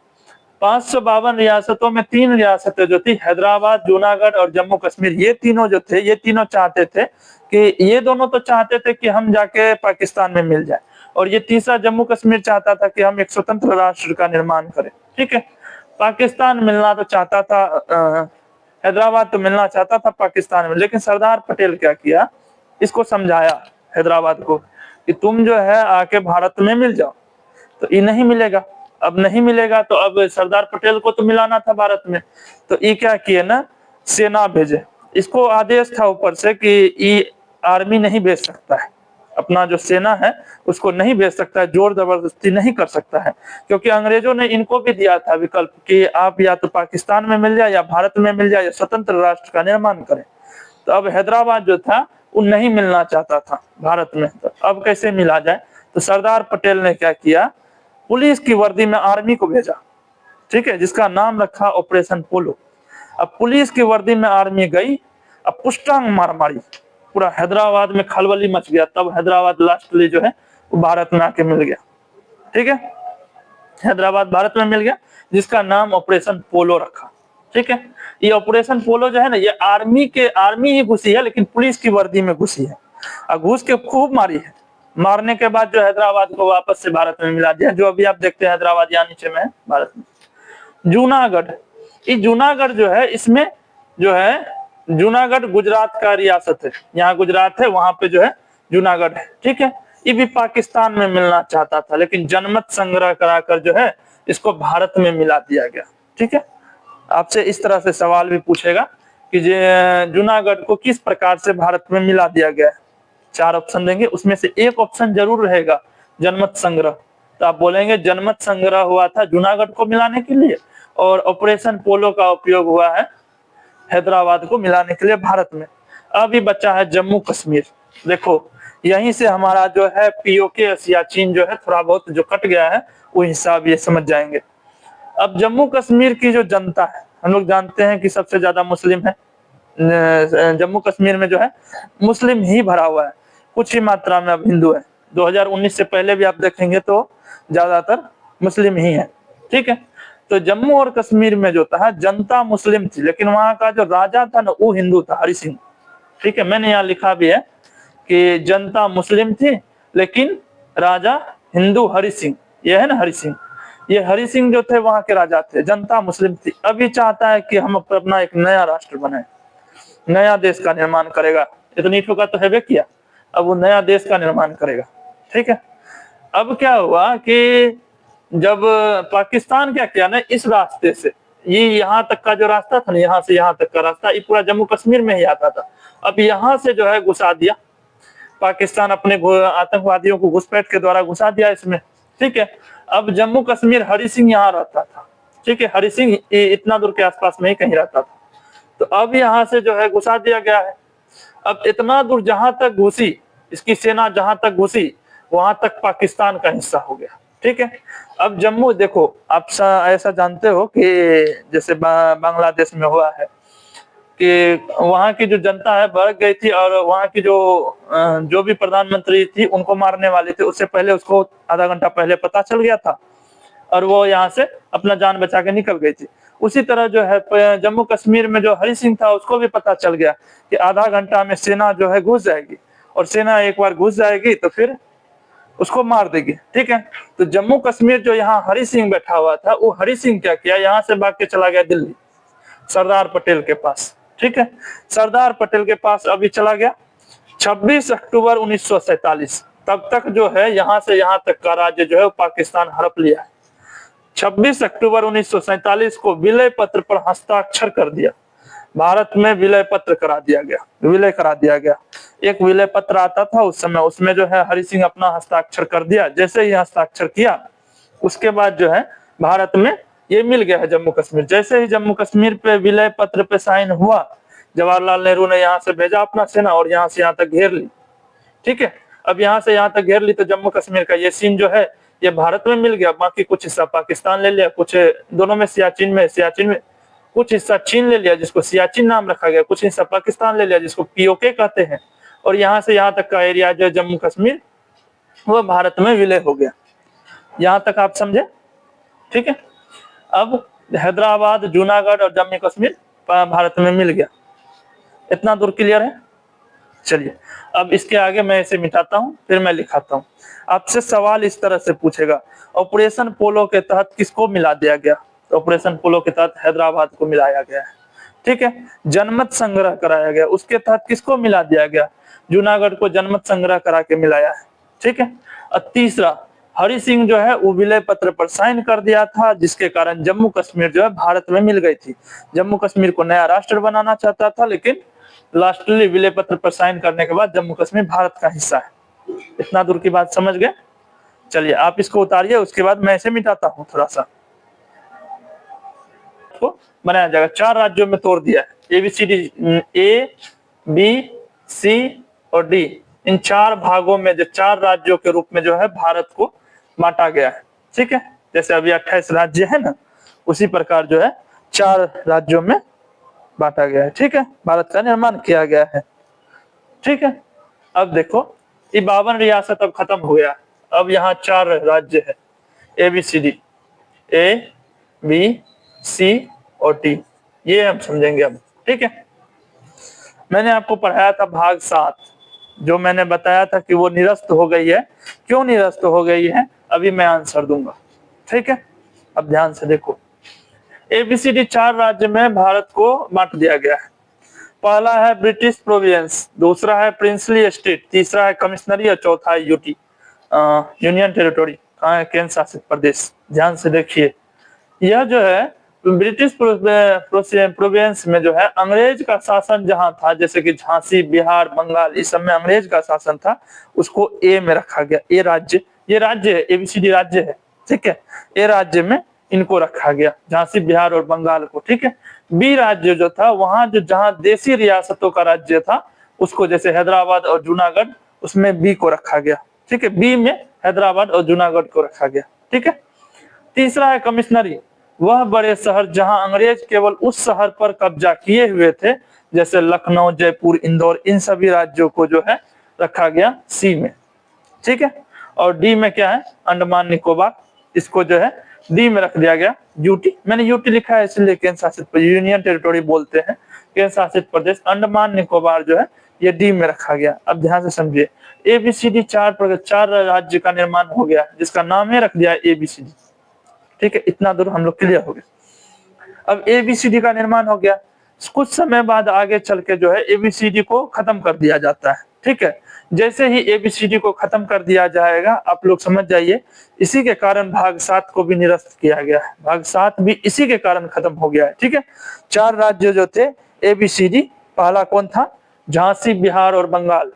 552 रियासतों में 3 रियासतें जो थी, हैदराबाद, जूनागढ़ और जम्मू कश्मीर, ये तीनों जो थे, ये तीनों चाहते थे कि, ये दोनों तो चाहते थे कि हम जाके पाकिस्तान में मिल जाए, और ये तीसरा जम्मू कश्मीर चाहता था कि हम एक स्वतंत्र राष्ट्र का निर्माण करें, ठीक है। पाकिस्तान मिलना तो चाहता था, हैदराबाद तो मिलना चाहता था पाकिस्तान में, लेकिन सरदार पटेल क्या किया, इसको समझाया हैदराबाद को कि तुम जो है आके भारत में मिल जाओ। तो ये नहीं मिलेगा, अब नहीं मिलेगा तो अब सरदार पटेल को तो मिलाना था भारत में। तो ये क्या किए ना, सेना भेजे। इसको आदेश था ऊपर से कि ये आर्मी नहीं भेज सकता है, अपना जो सेना है उसको नहीं भेज सकता है, जोर जबरदस्ती नहीं कर सकता है, क्योंकि अंग्रेजों ने इनको भी दिया था विकल्प कि आप या तो पाकिस्तान में मिल जाए, या भारत में मिल जाए, या स्वतंत्र राष्ट्र का निर्माण करें। तो अब हैदराबाद जो था वो नहीं मिलना चाहता था भारत में, तो अब कैसे मिला जाए। तो सरदार पटेल ने क्या किया, पुलिस की वर्दी में आर्मी को भेजा, ठीक है, जिसका नाम रखा ऑपरेशन पोलो। अब पुलिस की वर्दी में आर्मी गई, अब पुष्टांग मार मारी, पूरा हैदराबाद में खलबली मच गया। तब हैदराबाद लास्टली जो है वो भारत में आके मिल गया, ठीक है। हैदराबाद भारत में मिल गया, जिसका नाम ऑपरेशन पोलो रखा, ठीक है। ये ऑपरेशन पोलो जो है ना, ये आर्मी ही घुसी है, लेकिन पुलिस की वर्दी में घुसी है और घुस के खूब मारी है। मारने के बाद जो हैदराबाद को वापस से भारत में मिला दिया, जो अभी आप देखते हैं हैदराबाद यहाँ नीचे में है भारत में। जूनागढ़, ये जूनागढ़ जो है, इसमें जो है जूनागढ़ गुजरात का रियासत है, यहाँ गुजरात है, वहां पे जो है जूनागढ़ है, ठीक है। ये भी पाकिस्तान में मिलना चाहता था, लेकिन जनमत संग्रह कराकर जो है इसको भारत में मिला दिया गया, ठीक है। आपसे इस तरह से सवाल भी पूछेगा कि जूनागढ़ को किस प्रकार से भारत में मिला दिया गया है। 4 ऑप्शन देंगे, उसमें से एक ऑप्शन जरूर रहेगा जनमत संग्रह। तो आप बोलेंगे जनमत संग्रह हुआ था जूनागढ़ को मिलाने के लिए, और ऑपरेशन पोलो का उपयोग हुआ है हैदराबाद को मिलाने के लिए भारत में। अभी बचा है जम्मू कश्मीर। देखो यहीं से हमारा जो है पीओके सियाचिन जो है थोड़ा बहुत जो कट गया है वो हिसाब ये समझ जाएंगे। अब जम्मू कश्मीर की जो जनता है, हम लोग जानते हैं कि सबसे ज्यादा मुस्लिम है जम्मू कश्मीर में, जो है मुस्लिम ही भरा हुआ है, कुछ ही मात्रा में अब हिंदू है। 2019 से पहले भी आप देखेंगे तो ज्यादातर मुस्लिम ही है, ठीक है। तो जम्मू और कश्मीर में जो था जनता मुस्लिम थी, लेकिन वहां का जो राजा था ना वो हिंदू था, हरि सिंह, ठीक है। मैंने यहाँ लिखा भी है कि जनता मुस्लिम थी लेकिन राजा हिंदू हरि सिंह, ये है ना हरि सिंह, ये हरि सिंह जो थे वहां के राजा थे, जनता मुस्लिम थी। अभी चाहता है कि हम अपना एक नया राष्ट्र बनाए, नया देश का निर्माण करेगा, इतनी ठोका तो है किया, अब वो नया देश का निर्माण करेगा, ठीक है। अब क्या हुआ कि जब पाकिस्तान क्या किया ना, इस रास्ते से, ये यहाँ तक का जो रास्ता था ना, यहाँ से यहाँ तक का रास्ता, ये पूरा जम्मू कश्मीर में ही आता था। अब यहाँ से जो है घुसा दिया पाकिस्तान, अपने आतंकवादियों को घुसपैठ के द्वारा घुसा दिया इसमें, ठीक है। अब जम्मू कश्मीर हरि सिंह यहाँ रहता था, ठीक है, हरि सिंह इतना दूर के आसपास में ही कहीं रहता था। तो अब यहाँ से जो है घुसा दिया गया है। अब इतना दूर जहां तक घुसी इसकी सेना, जहां तक घुसी वहां तक पाकिस्तान का हिस्सा हो गया, ठीक है। अब जम्मू देखो, आप ऐसा जानते हो कि जैसे बांग्लादेश में हुआ है कि वहां की जो जनता है भड़क गई थी, और वहां की जो भी प्रधानमंत्री थी उनको मारने वाले थे, उससे पहले उसको आधा घंटा पहले पता चल गया था और वो यहाँ से अपना जान बचा के निकल गई थी। उसी तरह जो है जम्मू कश्मीर में जो हरि सिंह था उसको भी पता चल गया कि आधा घंटा में सेना जो है घुस जाएगी, और सेना एक बार घुस जाएगी तो फिर उसको मार देगी, ठीक है। तो जम्मू कश्मीर जो यहाँ हरि सिंह बैठा हुआ था, वो हरि सिंह क्या किया, यहाँ से भाग के चला गया दिल्ली सरदार पटेल के पास, ठीक है। सरदार पटेल के पास अभी चला गया 26 अक्टूबर 1947, तब तक जो है यहाँ से यहाँ तक का राज्य जो है पाकिस्तान हड़प लिया है। 26 अक्टूबर 1947 को विलय पत्र पर हस्ताक्षर कर दिया, भारत में विलय पत्र करा दिया गया, विलय करा दिया गया। एक विलय पत्र आता था उस समय, उसमें जो है हरि सिंह अपना हस्ताक्षर कर दिया। जैसे ही हस्ताक्षर किया उसके बाद जो है भारत में ये मिल गया है जम्मू कश्मीर। जैसे ही जम्मू कश्मीर पे विलय पत्र पे साइन हुआ, जवाहरलाल नेहरू ने यहाँ से भेजा अपना सेना और यहाँ से यहाँ तक घेर ली, ठीक है। अब यहाँ से यहाँ तक घेर ली तो जम्मू कश्मीर का ये सीन जो है ये भारत में मिल गया, बाकी कुछ हिस्सा पाकिस्तान ले लिया, कुछ दोनों में सियाचिन में कुछ हिस्सा चीन ले लिया जिसको सियाचिन नाम रखा गया, कुछ हिस्सा पाकिस्तान ले लिया जिसको पीओके कहते हैं, और यहाँ से यहाँ तक का एरिया जो जम्मू कश्मीर वो भारत में विलय हो गया। यहाँ तक आप समझे, ठीक है। अब हैदराबाद, जूनागढ़ और जम्मू कश्मीर भारत में मिल गया, इतना दूर क्लियर है। चलिए अब इसके आगे मैं इसे मिटाता हूँ, फिर मैं लिखाता हूँ। आपसे सवाल इस तरह से पूछेगा, ऑपरेशन पोलो के तहत किसको मिला दिया गया? तो ऑपरेशन पोलो के तहत हैदराबाद को मिलाया गया है, ठीक है। जनमत संग्रह कराया गया, उसके तहत किसको मिला दिया गया? जूनागढ़ को जनमत संग्रह करा के मिलाया है, ठीक है। और तीसरा, हरि सिंह जो है वो विलय पत्र पर साइन कर दिया था, जिसके कारण जम्मू कश्मीर जो है भारत में मिल गई थी। जम्मू कश्मीर को नया राष्ट्र बनाना चाहता था, लेकिन लास्टली विलय पत्र पर साइन करने के बाद जम्मू कश्मीर भारत का हिस्सा है। इतना दूर की बात समझ गए? चलिए आप इसको उतारिए, उसके बाद मैं इसे मिटाता हूँ थोड़ा सा, तो बनाया जाएगा। 4 राज्यों में तोड़ दिया है, ABCD, A, B, C और D, इन 4 भागों में जो 4 राज्यों के रूप में जो है भारत को बांटा गया है, ठीक है। जैसे अभी 28 राज्य है ना, उसी प्रकार जो है 4 राज्यों में बांटा गया है, ठीक है। भारत का निर्माण किया गया है, ठीक है। अब देखो ये 52 रियासत अब खत्म हो गया, अब यहाँ 4 राज्य है, ABCD, A, B, C और D, ये हम समझेंगे अब। ठीक है, मैंने आपको पढ़ाया था भाग 7, जो मैंने बताया था कि वो निरस्त हो गई है। क्यों निरस्त हो गई है, अभी मैं आंसर दूंगा। ठीक है, अब ध्यान से देखो। एबीसीडी 4 राज्य में भारत को बांट दिया गया है। पहला है ब्रिटिश प्रोविंस, दूसरा है प्रिंसली स्टेट, तीसरा है कमिश्नरी और चौथा है यूटी यूनियन टेरिटोरी, कहाँ है, केंद्र शासित प्रदेश। ध्यान से देखिए, यह जो है ब्रिटिश प्रोविंस में जो है अंग्रेज का शासन जहां था, जैसे कि झांसी, बिहार, बंगाल, इस सब में अंग्रेज का शासन था, उसको ए में रखा गया। ए राज्य, ये राज्य है, एबीसीडी राज्य है। ठीक है, ए राज्य में इनको रखा गया, झांसी, बिहार और बंगाल को। ठीक है, बी राज्य जो था, वहां जो जहां देसी रियासतों का राज्य था, उसको जैसे हैदराबाद और जूनागढ़, उसमें बी को रखा गया। ठीक है, बी में हैदराबाद और जूनागढ़ को रखा गया। ठीक है, तीसरा है कमिश्नरी, वह बड़े शहर जहां अंग्रेज केवल उस शहर पर कब्जा किए हुए थे, जैसे लखनऊ, जयपुर, इंदौर, इन सभी राज्यों को जो है रखा गया सी में। ठीक है, और डी में क्या है, अंडमान निकोबार, इसको जो है डी में रख दिया गया। यूटी, मैंने यूटी लिखा है इसलिए केंद्र शासित यूनियन टेरिटोरी बोलते हैं, केंद्र शासित प्रदेश। अंडमान निकोबार जो है ये डी में रखा गया। अब ध्यान से समझिए, एबीसीडी 4 राज्य का निर्माण हो गया, जिसका नाम ही रख दिया है एबीसीडी। ठीक है, इतना दूर हम लोग क्लियर हो गए। अब एबीसीडी का निर्माण हो गया, कुछ समय बाद आगे चल के जो है एबीसीडी को खत्म कर दिया जाता है। ठीक है, जैसे ही एबीसीडी को खत्म कर दिया जाएगा, आप लोग समझ जाइए, इसी के कारण भाग 7 को भी निरस्त किया गया है। भाग 7 भी इसी के कारण खत्म हो गया है। ठीक है, 4 राज्य जो थे एबीसीडी, पहला कौन था, झांसी, बिहार और बंगाल।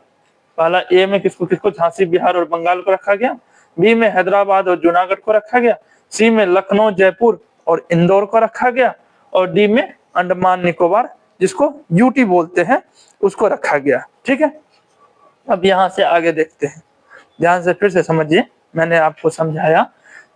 पहला ए में किसको किसको, झांसी, बिहार और बंगाल को रखा गया। बी में हैदराबाद और जूनागढ़ को रखा गया। सी में लखनऊ, जयपुर और इंदौर को रखा गया। और डी में अंडमान निकोबार, जिसको यूटी बोलते हैं, उसको रखा गया। ठीक है, अब यहां से आगे देखते हैं, ध्यान से फिर से समझिए। मैंने आपको समझाया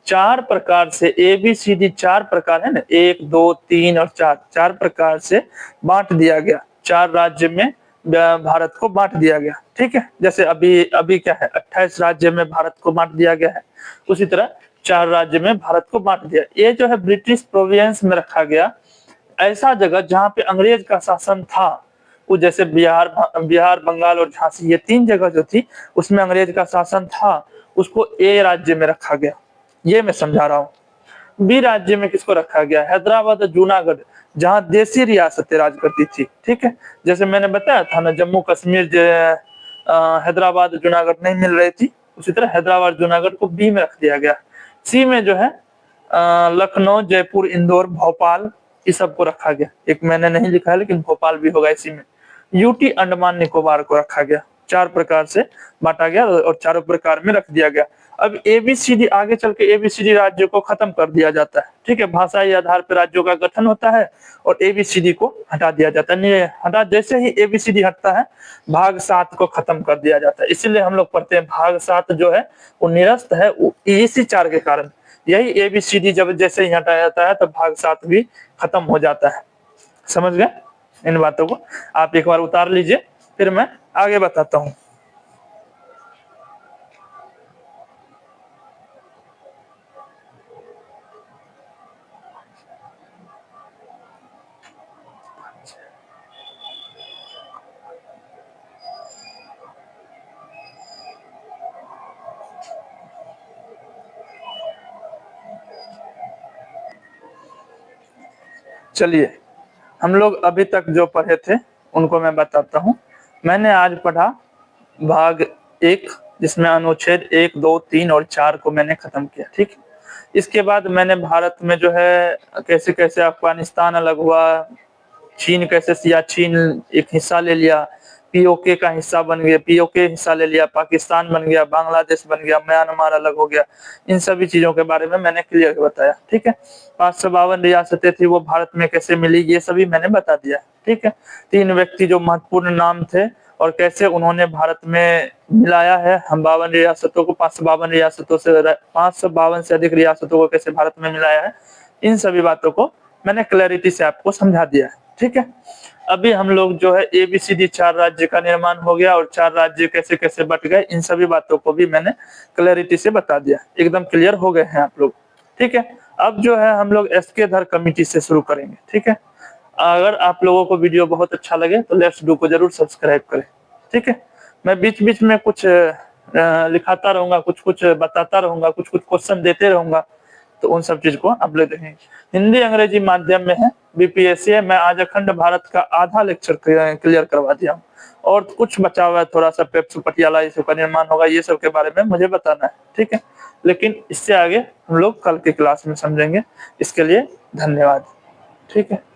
4 प्रकार से एबीसीडी, 4 प्रकार है ना, 1, 2, 3 और 4, 4 प्रकार से बांट दिया गया। 4 राज्य में भारत को बांट दिया गया। ठीक है, जैसे अभी अभी क्या है, 28 राज्य में भारत को बांट दिया गया है, उसी तरह 4 राज्य में भारत को बांट दिया। ये जो है ब्रिटिश प्रोविंस में रखा गया, ऐसा जगह जहां पे अंग्रेज का शासन था, वो जैसे बिहार, बंगाल और झांसी, ये 3 जगह जो थी उसमें अंग्रेज का शासन था, उसको ए राज्य में रखा गया। ये मैं समझा रहा हूँ। बी राज्य में किसको रखा गया, हैदराबाद और जूनागढ़, जहां देसी रियासतें राज करती थी। ठीक है, जैसे मैंने बताया था ना, जम्मू कश्मीर हैदराबाद जूनागढ़ नहीं मिल रही थी, उसी तरह हैदराबाद जूनागढ़ को बी में रख दिया गया। सी में जो है लखनऊ, जयपुर, इंदौर, भोपाल, इस सब को रखा गया। एक मैंने नहीं लिखा है लेकिन भोपाल भी होगा इसी में। यूटी, अंडमान निकोबार को रखा गया। 4 प्रकार से बांटा गया और चारों प्रकार में रख दिया गया। अब एबीसीडी, आगे चल के एबीसीडी राज्यों को खत्म कर दिया जाता है। ठीक है, भाषाई आधार पर राज्यों का गठन होता है और एबीसीडी को हटा दिया जाता है। हटा, जैसे ही एबीसीडी हटता है, भाग 7 को खत्म कर दिया जाता है। इसीलिए हम लोग पढ़ते हैं भाग 7 जो है वो निरस्त है, इसी 4 के कारण। यही एबीसीडी जब जैसे ही हटाया जाता है, तब भाग 7 भी खत्म हो जाता है। समझ गए इन बातों को? आप एक बार उतार लीजिए, फिर मैं आगे बताता हूं। चलिए, हम लोग अभी तक जो पढ़े थे उनको मैं बताता हूं। मैंने आज पढ़ा भाग 1, जिसमें अनुच्छेद 1, 2, 3 और 4 को मैंने खत्म किया। ठीक, इसके बाद मैंने भारत में जो है कैसे कैसे अफगानिस्तान अलग हुआ, चीन कैसे सियाचिन एक हिस्सा ले लिया, पीओके का हिस्सा बन गया, पीओके हिस्सा ले लिया, पाकिस्तान बन गया, बांग्लादेश बन गया, म्यांमार अलग हो गया, इन सभी चीजों के बारे में मैंने क्लियर बताया। ठीक है, 552 रियासतें थी, वो भारत में कैसे मिली, ये सभी मैंने बता दिया। ठीक है, 3 व्यक्ति जो महत्वपूर्ण नाम थे और कैसे उन्होंने भारत में मिलाया है हम 52 रियासतों को, 552 रियासतों से 552 से अधिक रियासतों को कैसे भारत में मिलाया है, इन सभी बातों को मैंने क्लैरिटी से आपको समझा दिया है। ठीक है, अभी हम लोग जो है एबीसीडी 4 राज्य का निर्माण हो गया और 4 राज्य कैसे कैसे बट गए, इन सभी बातों को भी मैंने क्लैरिटी से बता दिया। एकदम क्लियर हो गए हैं आप लोग? ठीक है, अब जो है हम लोग एसके धर कमिटी से शुरू करेंगे। ठीक है, अगर आप लोगों को वीडियो बहुत अच्छा लगे तो लेट्स डू को जरूर सब्सक्राइब करें, ठीक है। मैं बीच-बीच में कुछ लिखाता रहूँगा, कुछ-कुछ बताता रहूँगा, कुछ-कुछ क्वेश्चन देते रहूँगा, तो उन सब चीज़ को आप लोग देखेंगे। हिंदी, अंग्रेजी माध्यम में है, बीपीएससी है। मैं आज अखंड भारत का आधा लेक्चर क्लियर करवा दिया हूँ और कुछ बचा हुआ है थोड़ा-सा पेप्सू पटियाला इशू का निर्माण होगा, ये सब के बारे में मुझे बताना है, ठीक है। लेकिन इससे आगे हम लोग कल की क्लास में समझेंगे। इसके लिए धन्यवाद, ठीक है।